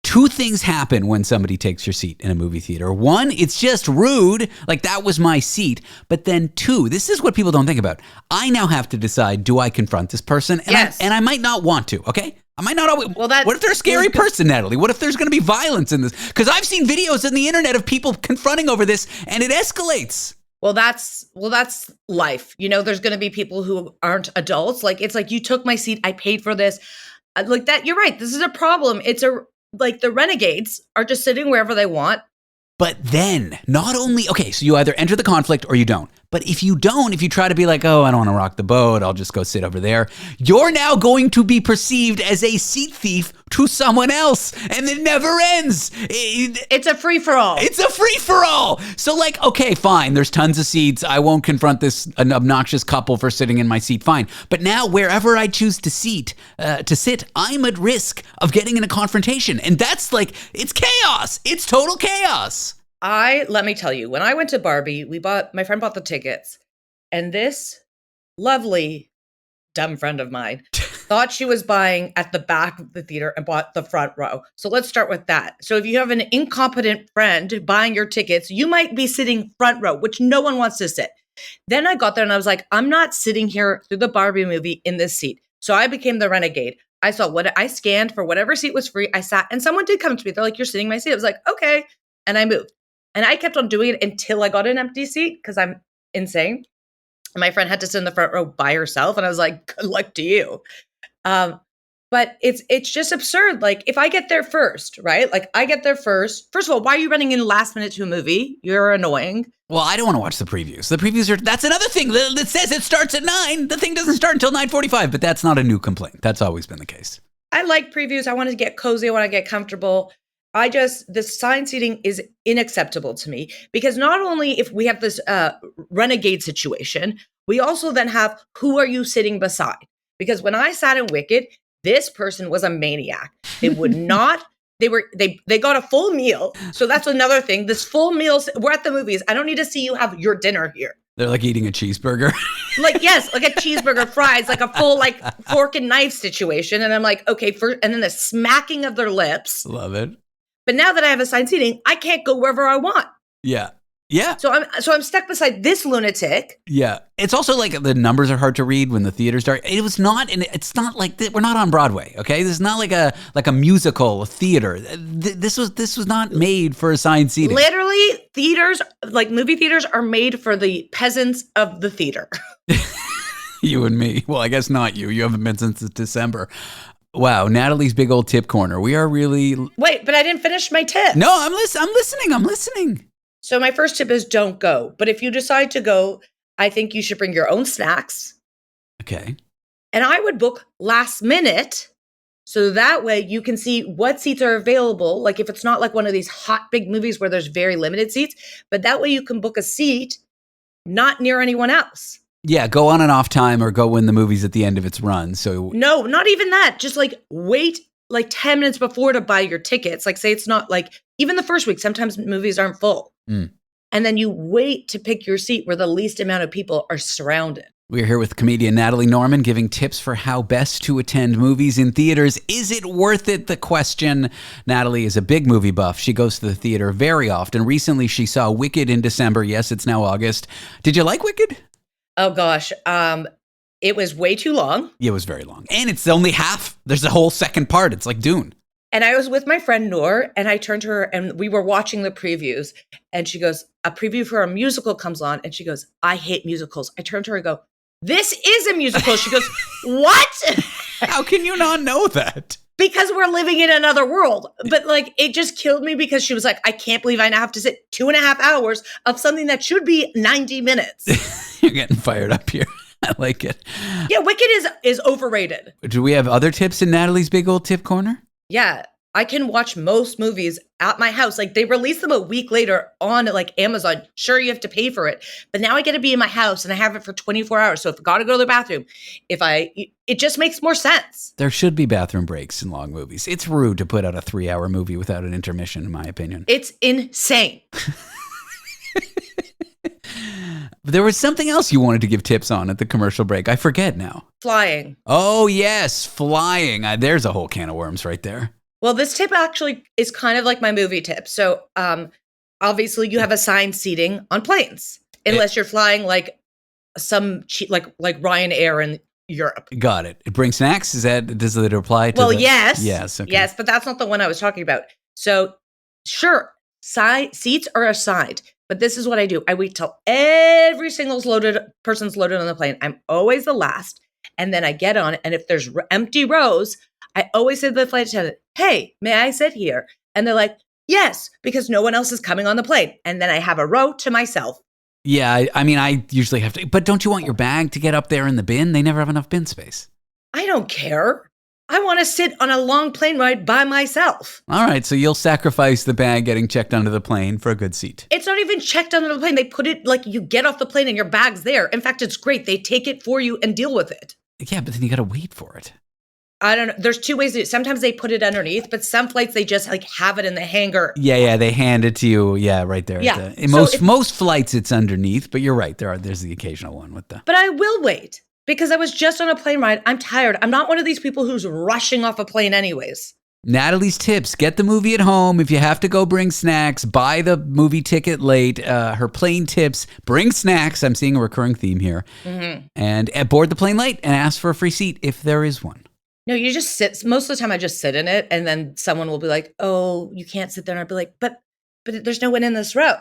Two things happen when somebody takes your seat in a movie theater. One, it's just rude, like that was my seat. But then two, this is what people don't think about. I now have to decide, do I confront this person? And, yes. I might not want to, okay? I might not always. What if they're a scary person, Natalie? What if there's going to be violence in this? Because I've seen videos on the internet of people confronting over this, and it escalates. Well, that's life. You know, there's going to be people who aren't adults. Like, it's like, you took my seat. I paid for this. Like that. You're right. This is a problem. Like the renegades are just sitting wherever they want. But then, not only, okay, so you either enter the conflict or you don't. But if you don't, if you try to be like, oh, I don't want to rock the boat, I'll just go sit over there, you're now going to be perceived as a seat thief to someone else. And it never ends. It's a free-for-all. It's a free-for-all. So like, okay, fine, there's tons of seats. I won't confront an obnoxious couple for sitting in my seat, fine. But now wherever I choose to sit, I'm at risk of getting in a confrontation. And that's like, it's chaos. It's total chaos. Let me tell you, when I went to Barbie, my friend bought the tickets, and this lovely, dumb friend of mine thought she was buying at the back of the theater and bought the front row. So let's start with that. So if you have an incompetent friend buying your tickets, you might be sitting front row, which no one wants to sit. Then I got there and I was like, I'm not sitting here through the Barbie movie in this seat. So I became the renegade. I scanned for whatever seat was free. I sat, and someone did come to me. They're like, you're sitting in my seat. I was like, okay. And I moved. And I kept on doing it until I got an empty seat because I'm insane. My friend had to sit in the front row by herself. And I was like, good luck to you. But it's just absurd. Like, if I get there first, right? Like, I get there first. First of all, why are you running in last minute to a movie? You're annoying. Well, I don't want to watch the previews. The previews that's another thing that says it starts at 9. The thing doesn't start until 9:45, but that's not a new complaint. That's always been the case. I like previews. I want to get cozy. I want to get comfortable. The assigned seating is unacceptable to me because not only if we have this renegade situation, we also then have who are you sitting beside? Because when I sat in Wicked, this person was a maniac. They would not, they got a full meal. So that's another thing. This full meal, we're at the movies. I don't need to see you have your dinner here. They're like eating a cheeseburger. Like, yes, like a cheeseburger, fries, like a full like fork and knife situation. And I'm like, okay, and then the smacking of their lips. Love it. But now that I have assigned seating, I can't go wherever I want. Yeah. Yeah. So I'm stuck beside this lunatic. Yeah. It's also like the numbers are hard to read when the theater's dark. It's not like we're not on Broadway, okay? This is not like a musical theater. This was not made for assigned seating. Literally, movie theaters are made for the peasants of the theater. You and me. Well, I guess not you. You haven't been since December. Wow, Natalie's big old tip corner. We are really... Wait, but I didn't finish my tip. No, I'm listening. So my first tip is don't go. But if you decide to go, I think you should bring your own snacks. Okay. And I would book last minute so that way you can see what seats are available. Like if it's not like one of these hot big movies where there's very limited seats, but that way you can book a seat not near anyone else. Yeah, go on and off time or go when the movie's at the end of its run. So No, not even that. Just like wait like 10 minutes before to buy your tickets. Like say it's not like even the first week, sometimes movies aren't full. And then you wait to pick your seat where the least amount of people are surrounded. We're here with comedian Natalie Norman giving tips for how best to attend movies in theaters. Is it worth it? The question. Natalie is a big movie buff. She goes to the theater very often. Recently, she saw Wicked in December. Yes, it's now August. Did you like Wicked? Oh, gosh. It was way too long. Yeah, it was very long. And it's only half. There's a whole second part. It's like Dune. And I was with my friend Noor, and I turned to her, and we were watching the previews. And she goes, a preview for a musical comes on. And she goes, I hate musicals. I turned to her and go, this is a musical. She goes, what? How can you not know that? Because we're living in another world. But like, it just killed me because she was like, I can't believe I now have to sit 2.5 hours of something that should be 90 minutes. You're getting fired up here. I like it. Yeah, Wicked is overrated. Do we have other tips in Natalie's big old tip corner? Yeah, I can watch most movies at my house. Like they release them a week later on like Amazon. Sure, you have to pay for it. But now I get to be in my house and I have it for 24 hours. So if I got to go to the bathroom, it just makes more sense. There should be bathroom breaks in long movies. It's rude to put out a 3-hour movie without an intermission, in my opinion. It's insane. There was something else you wanted to give tips on at the commercial break. I forget now. Flying. Oh, yes, flying. There's a whole can of worms right there. Well, this tip actually is kind of like my movie tip. So obviously you have assigned seating on planes, unless you're flying like some like Ryanair in Europe. Got it. Bring snacks? Does it apply to yes. Yes. Okay. Yes, but that's not the one I was talking about. So sure, seats are assigned. But this is what I do. I wait till every single person's loaded on the plane. I'm always the last. And then I get on. And if there's empty rows, I always say to the flight attendant, hey, may I sit here? And they're like, yes, because no one else is coming on the plane. And then I have a row to myself. Yeah, I mean, I usually have to. But don't you want your bag to get up there in the bin? They never have enough bin space. I don't care. I want to sit on a long plane ride by myself. All right, so you'll sacrifice the bag getting checked onto the plane for a good seat. It's not even checked onto the plane. They put it like you get off the plane and your bag's there. In fact, it's great. They take it for you and deal with it. Yeah, but then you got to wait for it. I don't know. There's two ways to do it. Sometimes they put it underneath, but some flights they just like have it in the hangar. Yeah, they hand it to you. Yeah, right there. Yeah. In most flights it's underneath, but you're right. There's the occasional one with the. But I will wait. Because I was just on a plane ride. I'm tired. I'm not one of these people who's rushing off a plane anyways. Natalie's tips. Get the movie at home. If you have to go, bring snacks. Buy the movie ticket late. Her plane tips. Bring snacks. I'm seeing a recurring theme here. Mm-hmm. And board the plane late and ask for a free seat if there is one. No, you just sit. Most of the time I just sit in it. And then someone will be like, oh, you can't sit there. And I'll be like, but there's no one in this row.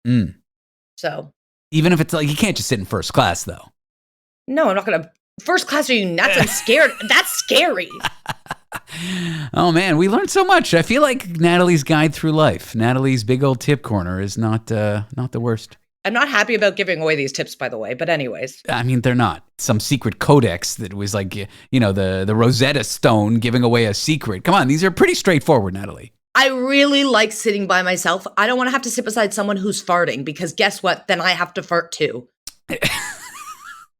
Mm. So. Even if it's like, you can't just sit in first class though. No, I'm not going to. First class, are you nuts? I'm scared. That's scary. Oh, man, we learned so much. I feel like Natalie's guide through life. Natalie's big old tip corner is not the worst. I'm not happy about giving away these tips, by the way. But anyways. I mean, they're not. Some secret codex that was like, the Rosetta Stone giving away a secret. Come on, these are pretty straightforward, Natalie. I really like sitting by myself. I don't want to have to sit beside someone who's farting because guess what? Then I have to fart too.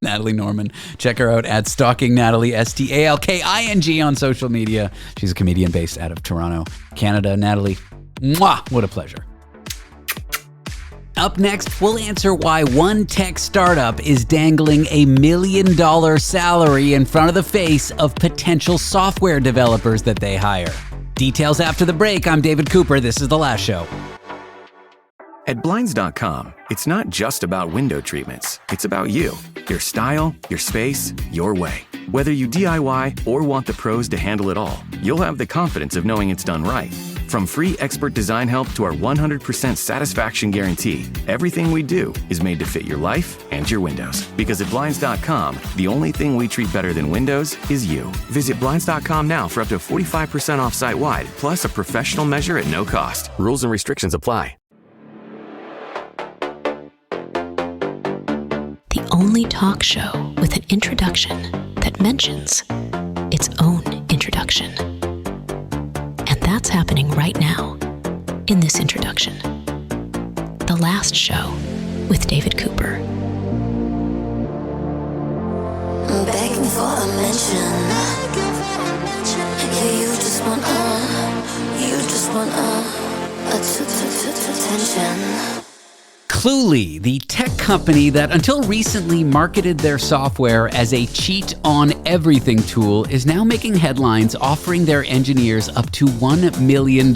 Natalie Norman. Check her out at Stalking Natalie, STALKING on social media. She's a comedian based out of Toronto, Canada. Natalie, mwah, what a pleasure. Up next, we'll answer why one tech startup is dangling $1 million salary in front of the face of potential software developers that they hire. Details after the break. I'm David Cooper. This is The Last Show. At Blinds.com, it's not just about window treatments. It's about you, your style, your space, your way. Whether you DIY or want the pros to handle it all, you'll have the confidence of knowing it's done right. From free expert design help to our 100% satisfaction guarantee, everything we do is made to fit your life and your windows. Because at Blinds.com, the only thing we treat better than windows is you. Visit Blinds.com now for up to 45% off site-wide, plus a professional measure at no cost. Rules and restrictions apply. The only talk show with an introduction that mentions its own introduction. And that's happening right now in this introduction. The Last Show with David Cooper. looking for a mention. Yeah, you just want attention. Cluely, the tech company that until recently marketed their software as a cheat on everything tool, is now making headlines offering their engineers up to $1 million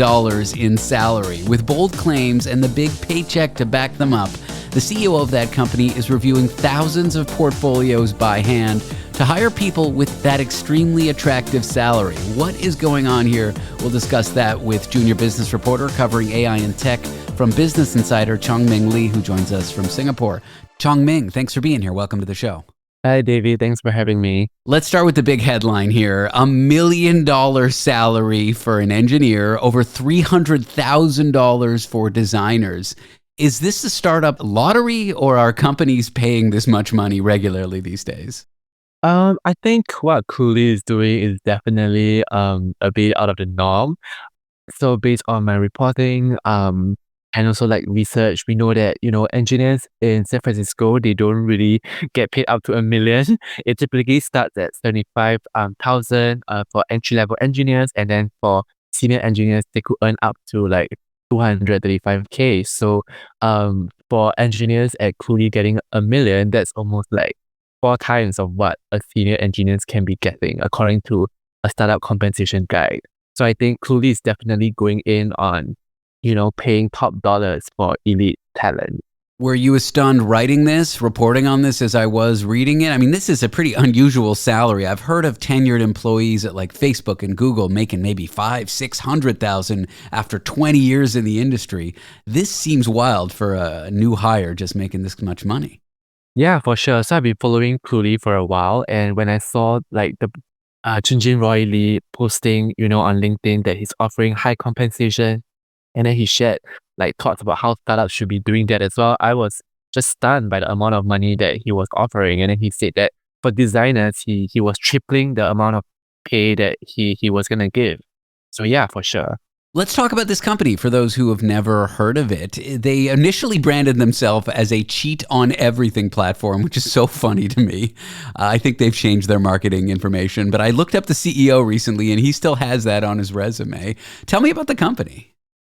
in salary. With bold claims and the big paycheck to back them up, the CEO of that company is reviewing thousands of portfolios by hand to hire people with that extremely attractive salary. What is going on here? We'll discuss that with junior business reporter covering AI and tech from Business Insider, Chong Ming Lee, who joins us from Singapore. Chong Ming, thanks for being here. Welcome to the show. Hi, Davey. Thanks for having me. Let's start with the big headline here. $1 million salary for an engineer, over $300,000 for designers. Is this a startup lottery, or are companies paying this much money regularly these days? I think what Cluely is doing is definitely a bit out of the norm. So based on my reporting, and also like research, we know that, engineers in San Francisco, they don't really get paid up to $1 million. It typically starts at 75,000 for entry-level engineers, and then for senior engineers, they could earn up to like 235K. So for engineers at Cluely getting $1 million, that's almost like 4 times of what a senior engineers can be getting, according to a startup compensation guide. So I think Cluely is definitely going in on, paying top dollars for elite talent. Were you as stunned writing this, reporting on this as I was reading it? I mean, this is a pretty unusual salary. I've heard of tenured employees at like Facebook and Google making maybe $500,000-600,000 after 20 years in the industry. This seems wild for a new hire just making this much money. Yeah, for sure. So I've been following Cluely for a while, and when I saw like the Junjin Roy Lee posting, on LinkedIn that he's offering high compensation, and then he shared like thoughts about how startups should be doing that as well, I was just stunned by the amount of money that he was offering. And then he said that for designers, he was tripling the amount of pay that he was gonna give. So yeah, for sure. Let's talk about this company for those who have never heard of it. They initially branded themselves as a cheat on everything platform, which is so funny to me. I think they've changed their marketing information, but I looked up the CEO recently and he still has that on his resume. Tell me about the company.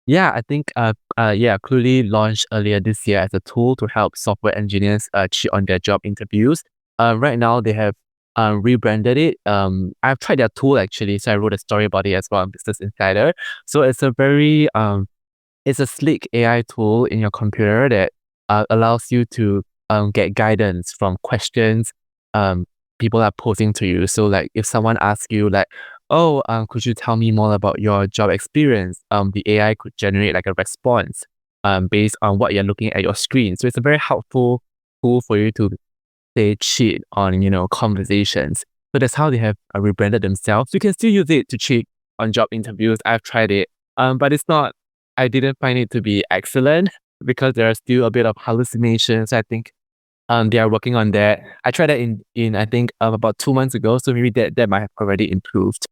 Yeah, I think Cluely launched earlier this year as a tool to help software engineers cheat on their job interviews. Right now they have rebranded it. I've tried their tool actually, so I wrote a story about it as well on Business Insider. So it's a very it's a slick AI tool in your computer that allows you to get guidance from questions people are posing to you. So like if someone asks you like, oh, could you tell me more about your job experience? The AI could generate like a response based on what you're looking at your screen. So it's a very helpful tool for you to say cheat on, conversations. So that's how they have rebranded themselves. You can still use it to cheat on job interviews. I've tried it, but I didn't find it to be excellent because there are still a bit of hallucinations. I think they are working on that. I tried that in I think about 2 months ago, so maybe that might have already improved.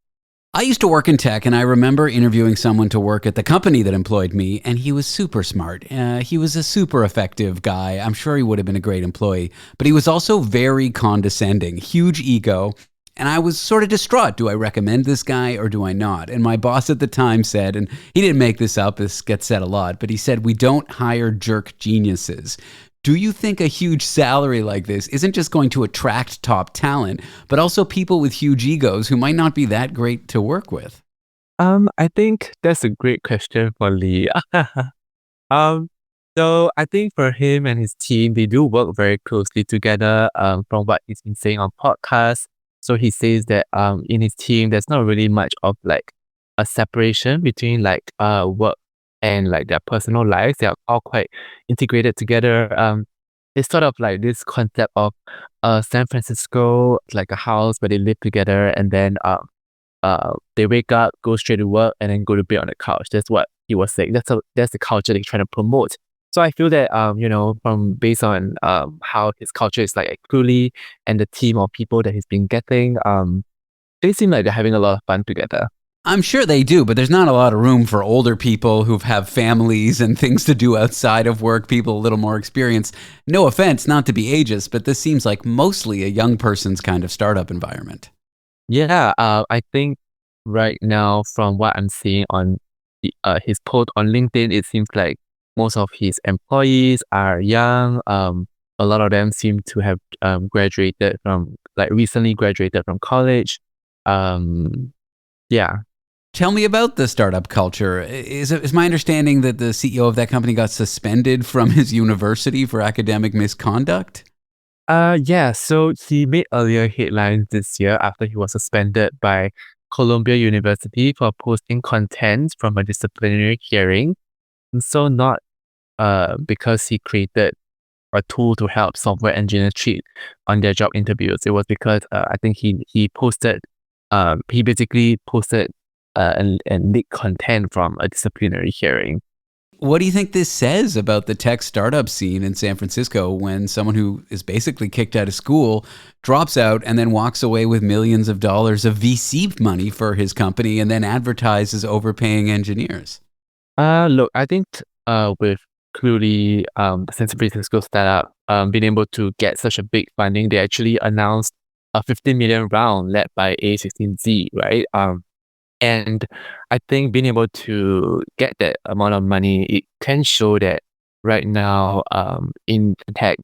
I used to work in tech, and I remember interviewing someone to work at the company that employed me, and he was super smart. He was a super effective guy. I'm sure he would have been a great employee, but he was also very condescending, huge ego, and I was sort of distraught. Do I recommend this guy or do I not? And my boss at the time said, and he didn't make this up, this gets said a lot, but he said, we don't hire jerk geniuses. Do you think a huge salary like this isn't just going to attract top talent, but also people with huge egos who might not be that great to work with? I think that's a great question for Lee. So I think for him and his team, they do work very closely together. From what he's been saying on podcasts, so he says that in his team, there's not really much of like a separation between like work and like their personal lives. They are all quite integrated together. It's sort of like this concept of San Francisco, like a house where they live together, and then they wake up, go straight to work, and then go to bed on the couch. That's what he was saying. That's the culture they're trying to promote. So I feel that from based on how his culture is like Cluely and the team of people that he's been getting, they seem like they're having a lot of fun together. I'm sure they do, but there's not a lot of room for older people who have families and things to do outside of work, people a little more experienced. No offense, not to be ageist, but this seems like mostly a young person's kind of startup environment. Yeah, I think right now, from what I'm seeing on his post on LinkedIn, it seems like most of his employees are young. A lot of them seem to have recently graduated from college. Yeah. Tell me about the startup culture. Is my understanding that the CEO of that company got suspended from his university for academic misconduct? Yeah, so he made earlier headlines this year after he was suspended by Columbia University for posting content from a disciplinary hearing. And so not because he created a tool to help software engineers cheat on their job interviews. It was because I think he basically posted and leaked content from a disciplinary hearing. What do you think this says about the tech startup scene in San Francisco when someone who is basically kicked out of school drops out and then walks away with millions of dollars of VC money for his company and then advertises overpaying engineers? Look, I think with clearly the San Francisco startup being able to get such a big funding, they actually announced a 15 million round led by A16Z, right? And I think being able to get that amount of money, it can show that right now in the tech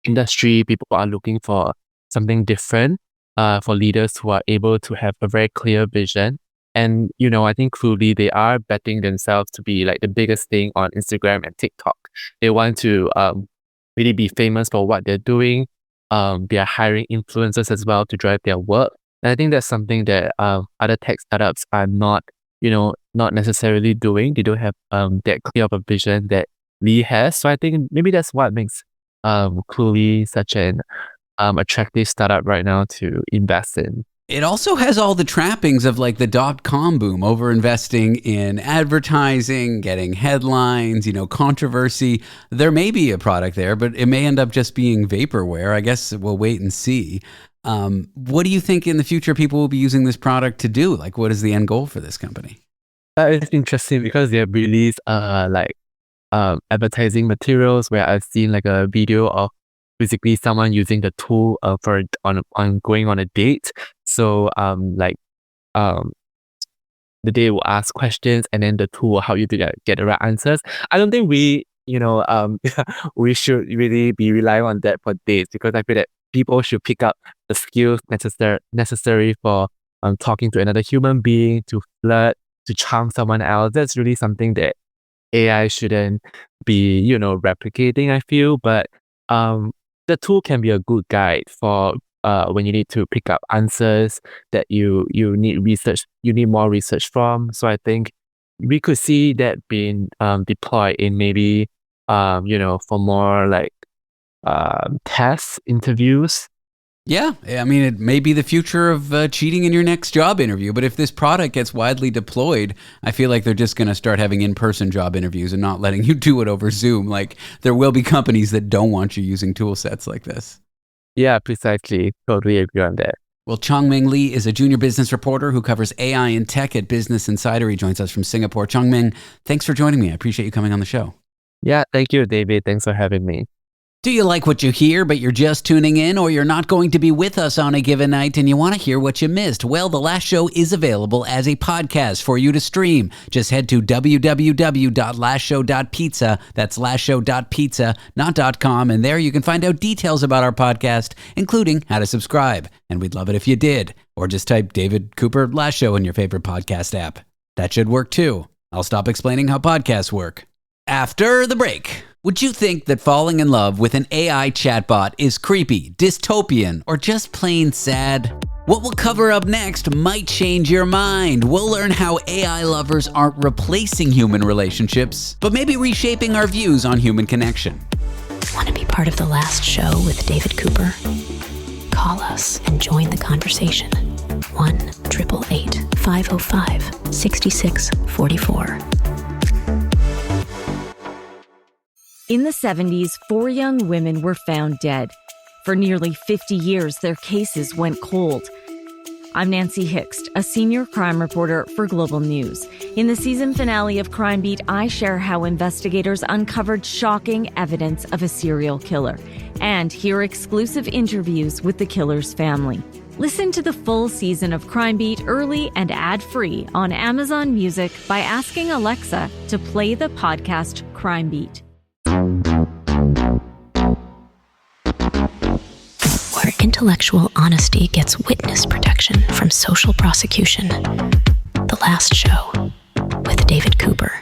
industry, people are looking for something different, for leaders who are able to have a very clear vision. And, I think clearly they are betting themselves to be like the biggest thing on Instagram and TikTok. They want to really be famous for what they're doing. They are hiring influencers as well to drive their work. And I think that's something that other tech startups are not necessarily doing. They don't have that clear of a vision that Lee has. So I think maybe that's what makes Cluely such an attractive startup right now to invest in. It also has all the trappings of like the .com boom, over-investing in advertising, getting headlines, controversy. There may be a product there, but it may end up just being vaporware. I guess we'll wait and see. What do you think in the future people will be using this product to do? Like, what is the end goal for this company? It's interesting because they have released advertising materials where I've seen like a video of basically someone using the tool on going on a date. So the day will ask questions and then the tool will help you to get the right answers. I don't think we we should really be relying on that for dates, because I feel that people should pick up the skills necessary for talking to another human being, to flirt, to charm someone else. That's really something that AI shouldn't be, replicating, I feel. But the tool can be a good guide for when you need to pick up answers that you need more research from. So I think we could see that being deployed in maybe for more like test interviews. Yeah, I mean, it may be the future of cheating in your next job interview, but if this product gets widely deployed, I feel like they're just going to start having in-person job interviews and not letting you do it over Zoom. Like, there will be companies that don't want you using tool sets like this. Yeah, precisely. Totally agree on that. Well, Chong Ming Lee is a junior business reporter who covers AI and tech at Business Insider. He joins us from Singapore. Chong Ming, thanks for joining me. I appreciate you coming on the show. Yeah, thank you, David. Thanks for having me. Do you like what you hear, but you're just tuning in, or you're not going to be with us on a given night and you want to hear what you missed? Well, The Last Show is available as a podcast for you to stream. Just head to www.lastshow.pizza. That's lastshow.pizza, not .com. And there you can find out details about our podcast, including how to subscribe. And we'd love it if you did. Or just type David Cooper Last Show in your favorite podcast app. That should work too. I'll stop explaining how podcasts work after the break. Would you think that falling in love with an AI chatbot is creepy, dystopian, or just plain sad? What we'll cover up next might change your mind. We'll learn how AI lovers aren't replacing human relationships, but maybe reshaping our views on human connection. Want to be part of The Last Show with David Cooper? Call us and join the conversation. 1-888-505-6644. In the 70s, 4 young women were found dead. For nearly 50 years, their cases went cold. I'm Nancy Hixt, a senior crime reporter for Global News. In the season finale of Crime Beat, I share how investigators uncovered shocking evidence of a serial killer and hear exclusive interviews with the killer's family. Listen to the full season of Crime Beat early and ad-free on Amazon Music by asking Alexa to play the podcast Crime Beat. Where intellectual honesty gets witness protection from social prosecution. The Last Show with David Cooper.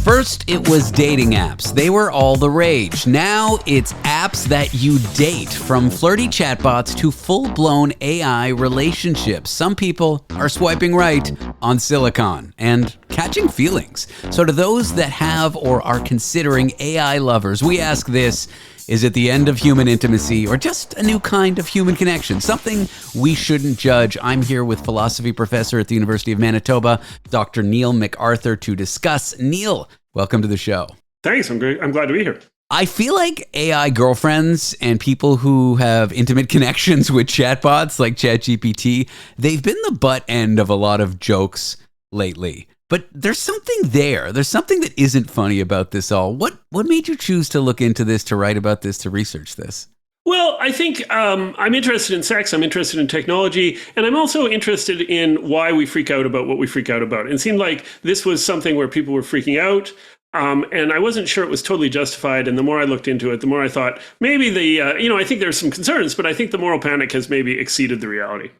First, it was dating apps. They were all the rage. Now, it's apps that you date, from flirty chatbots to full-blown AI relationships. Some people are swiping right on silicon and catching feelings. So to those that have or are considering AI lovers, we ask this: is it the end of human intimacy or just a new kind of human connection? Something we shouldn't judge. I'm here with philosophy professor at the University of Manitoba, Dr. Neil McArthur, to discuss. Neil, welcome to the show. Thanks. I'm great. I'm glad to be here. I feel like AI girlfriends and people who have intimate connections with chatbots like ChatGPT, they've been the butt end of a lot of jokes lately. But there's something there. There's something that isn't funny about this all. What made you choose to look into this, to write about this, to research this? Well, I think I'm interested in sex, I'm interested in technology, and I'm also interested in why we freak out about what we freak out about. It seemed like this was something where people were freaking out, and I wasn't sure it was totally justified. And the more I looked into it, the more I thought maybe I think there's some concerns, but I think the moral panic has maybe exceeded the reality.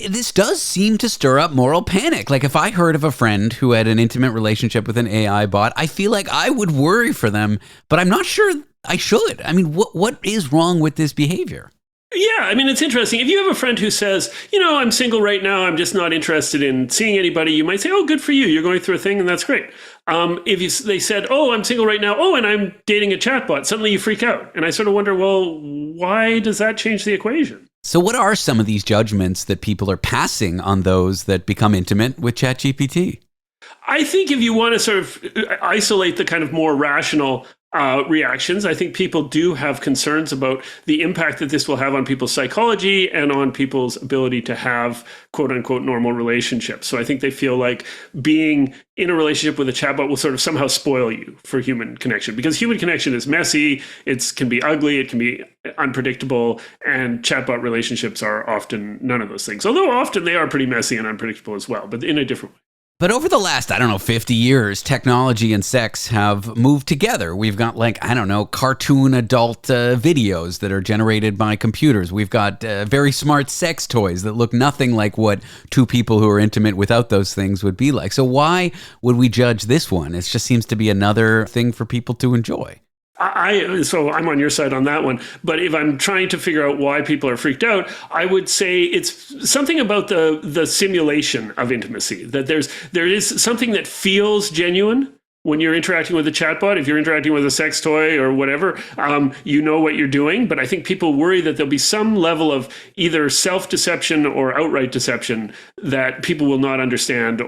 This does seem to stir up moral panic. Like, if I heard of a friend who had an intimate relationship with an AI bot, I feel like I would worry for them, but I'm not sure I should. I mean, what is wrong with this behavior? Yeah, I mean, it's interesting. If you have a friend who says, I'm single right now, I'm just not interested in seeing anybody, you might say, oh, good for you. You're going through a thing, and that's great. If they said, oh, I'm single right now, oh, and I'm dating a chatbot, suddenly you freak out. And I sort of wonder, well, why does that change the equation? So what are some of these judgments that people are passing on those that become intimate with ChatGPT? I think if you want to sort of isolate the kind of more rational reactions, I think people do have concerns about the impact that this will have on people's psychology and on people's ability to have quote unquote normal relationships. So I think they feel like being in a relationship with a chatbot will sort of somehow spoil you for human connection, because human connection is messy, it can be ugly, it can be unpredictable, and chatbot relationships are often none of those things. Although often they are pretty messy and unpredictable as well, but in a different way. But over the last, 50 years, technology and sex have moved together. We've got cartoon adult videos that are generated by computers. We've got very smart sex toys that look nothing like what two people who are intimate without those things would be like. So why would we judge this one? It just seems to be another thing for people to enjoy. So I'm on your side on that one. But if I'm trying to figure out why people are freaked out, I would say it's something about the simulation of intimacy, that there is something that feels genuine when you're interacting with a chatbot. If you're interacting with a sex toy or whatever, you know what you're doing. But I think people worry that there'll be some level of either self-deception or outright deception that people will not understand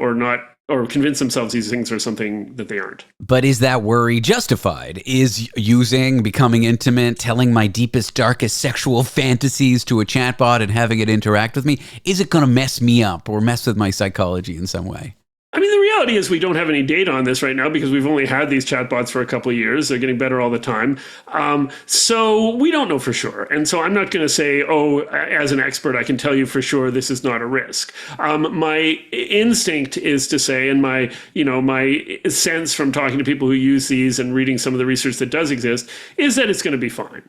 or convince themselves these things are something that they aren't. But is that worry justified? Is becoming intimate, telling my deepest, darkest sexual fantasies to a chatbot and having it interact with me, is it going to mess me up or mess with my psychology in some way? I mean, the reality is we don't have any data on this right now because we've only had these chatbots for a couple of years. They're getting better all the time. So we don't know for sure. And so I'm not going to say, as an expert, I can tell you for sure this is not a risk. My instinct is to say, and my sense from talking to people who use these and reading some of the research that does exist, is that it's going to be fine.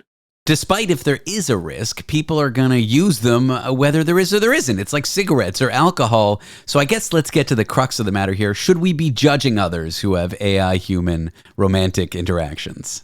Despite if there is a risk, people are going to use them whether there is or there isn't. It's like cigarettes or alcohol. So I guess let's get to the crux of the matter here. Should we be judging others who have AI-human romantic interactions?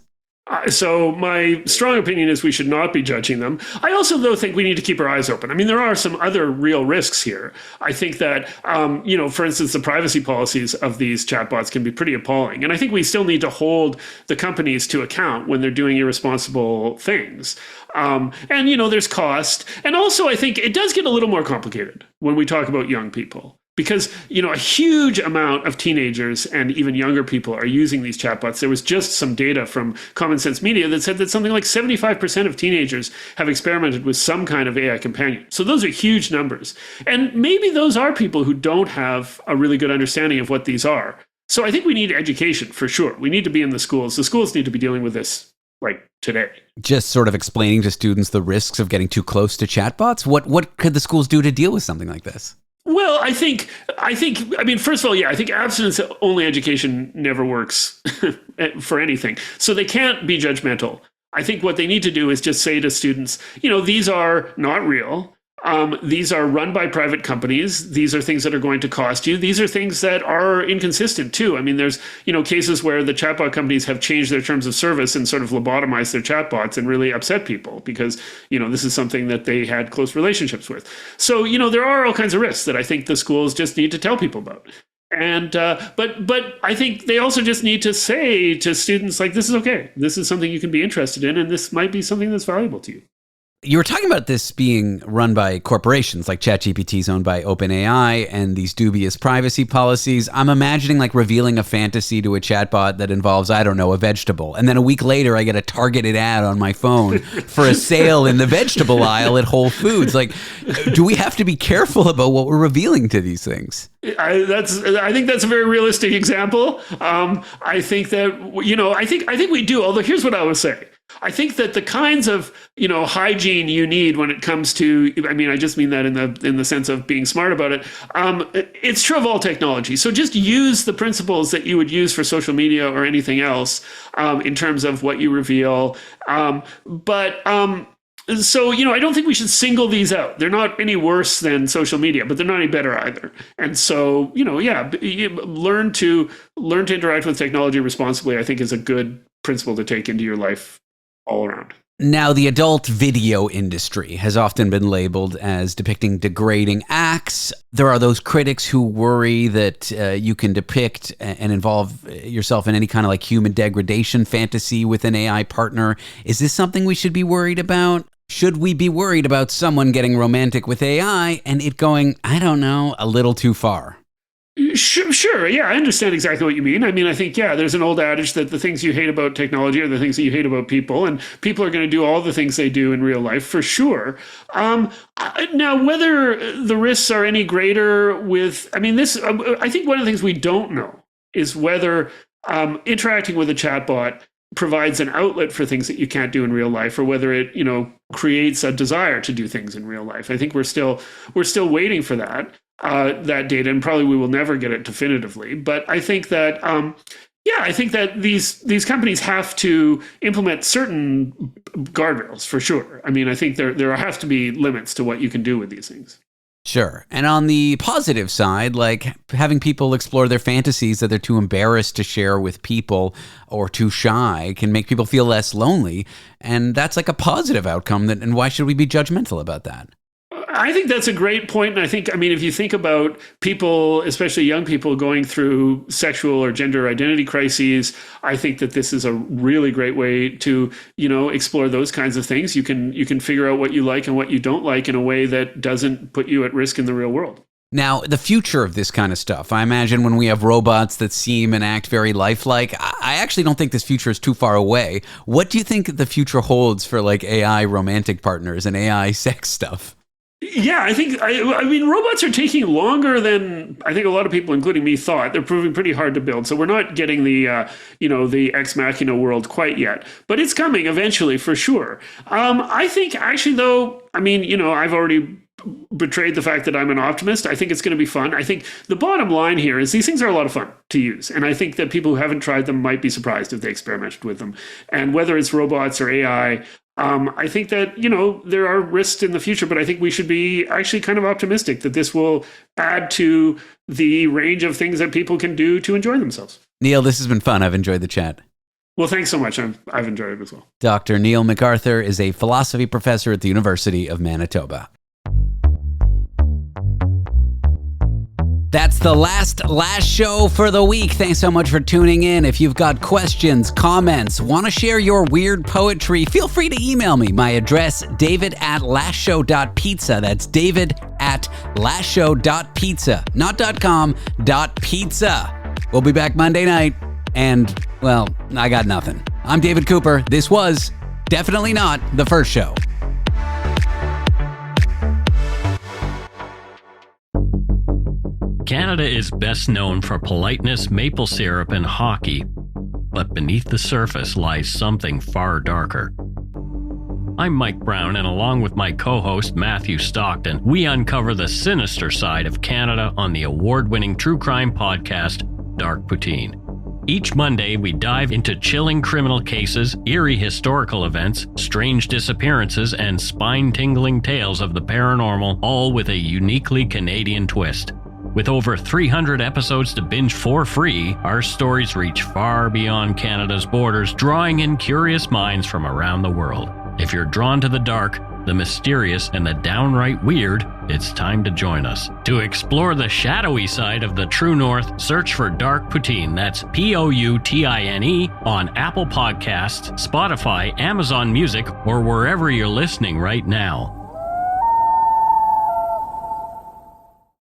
So my strong opinion is we should not be judging them. I also, though, think we need to keep our eyes open. I mean, there are some other real risks here. I think that, for instance, the privacy policies of these chatbots can be pretty appalling. And I think we still need to hold the companies to account when they're doing irresponsible things. There's cost. And also, I think it does get a little more complicated when we talk about young people. Because, a huge amount of teenagers and even younger people are using these chatbots. There was just some data from Common Sense Media that said that something like 75% of teenagers have experimented with some kind of AI companion. So those are huge numbers. And maybe those are people who don't have a really good understanding of what these are. So I think we need education for sure. We need to be in the schools. The schools need to be dealing with this like today. Just sort of explaining to students the risks of getting too close to chatbots. What could the schools do to deal with something like this? Well, I mean, first of all, I think abstinence-only education never works for anything. So they can't be judgmental. I think what they need to do is just say to students, these are not real. These are run by private companies. These are things that are going to cost you. These are things that are inconsistent too. I mean, there's, cases where the chatbot companies have changed their terms of service and sort of lobotomized their chatbots and really upset people because, this is something that they had close relationships with. So, there are all kinds of risks that I think the schools just need to tell people about. And, but I think they also just need to say to students, like, this is okay. This is something you can be interested in, and this might be something that's valuable to you. You were talking about this being run by corporations, like ChatGPT is owned by OpenAI and these dubious privacy policies. I'm imagining like revealing a fantasy to a chatbot that involves, I don't know, a vegetable. And then a week later, I get a targeted ad on my phone for a sale in the vegetable aisle at Whole Foods. Like, do we have to be careful about what we're revealing to these things? I think that's a very realistic example. I think that, I think we do, although here's what I would say. I think that the kinds of, hygiene you need when it comes to, I just mean that in the sense of being smart about it. It's true of all technology. So just use the principles that you would use for social media or anything else in terms of what you reveal. So, I don't think we should single these out. They're not any worse than social media, but they're not any better either. And so, learn to interact with technology responsibly, I think is a good principle to take into your life all around. Now, the adult video industry has often been labeled as depicting degrading acts. There are those critics who worry that you can depict and involve yourself in any kind of like human degradation fantasy with an AI partner. Is this something we should be worried about? Should we be worried about someone getting romantic with AI and it going, I don't know, a little too far? Sure. Yeah, I understand exactly what you mean. I think, there's an old adage that the things you hate about technology are the things that you hate about people, and people are going to do all the things they do in real life, for sure. Now, whether the risks are any greater with, I think one of the things we don't know is whether interacting with a chatbot provides an outlet for things that you can't do in real life, or whether it, creates a desire to do things in real life. I think we're still waiting for that data, and probably we will never get it definitively. But I think that, these companies have to implement certain guardrails for sure. I think there have to be limits to what you can do with these things. Sure. And on the positive side, like having people explore their fantasies that they're too embarrassed to share with people or too shy can make people feel less lonely. And that's like a positive outcome. And why should we be judgmental about that? I think that's a great point. And I think, if you think about people, especially young people going through sexual or gender identity crises, I think that this is a really great way to, explore those kinds of things. You can figure out what you like and what you don't like in a way that doesn't put you at risk in the real world. Now, the future of this kind of stuff, I imagine when we have robots that seem and act very lifelike, I actually don't think this future is too far away. What do you think the future holds for like AI romantic partners and AI sex stuff? Yeah, I think, robots are taking longer than I think a lot of people, including me, thought. They're proving pretty hard to build. So we're not getting the, the ex machina world quite yet. But it's coming eventually, for sure. I think, actually, though, I've already betrayed the fact that I'm an optimist. I think it's going to be fun. I think the bottom line here is these things are a lot of fun to use. And I think that people who haven't tried them might be surprised if they experimented with them. And whether it's robots or AI, I think that, there are risks in the future, but I think we should be actually kind of optimistic that this will add to the range of things that people can do to enjoy themselves. Neil, this has been fun. I've enjoyed the chat. Well, thanks so much. I've enjoyed it as well. Dr. Neil McArthur is a philosophy professor at the University of Manitoba. That's the last show for the week. Thanks so much for tuning in. If you've got questions, comments, want to share your weird poetry, feel free to email me. My address, david@lastshow.pizza. That's david@ at lastshow.pizza, not .com, .pizza. We'll be back Monday night, and, well, I got nothing. I'm David Cooper. This was definitely not the first show. Canada is best known for politeness, maple syrup, and hockey, but beneath the surface lies something far darker. I'm Mike Brown, and along with my co-host Matthew Stockton, we uncover the sinister side of Canada on the award-winning true crime podcast, Dark Poutine. Each Monday, we dive into chilling criminal cases, eerie historical events, strange disappearances, and spine-tingling tales of the paranormal, all with a uniquely Canadian twist. With over 300 episodes to binge for free, our stories reach far beyond Canada's borders, drawing in curious minds from around the world. If you're drawn to the dark, the mysterious, and the downright weird, it's time to join us. To explore the shadowy side of the True North, search for Dark Poutine, that's Poutine, on Apple Podcasts, Spotify, Amazon Music, or wherever you're listening right now.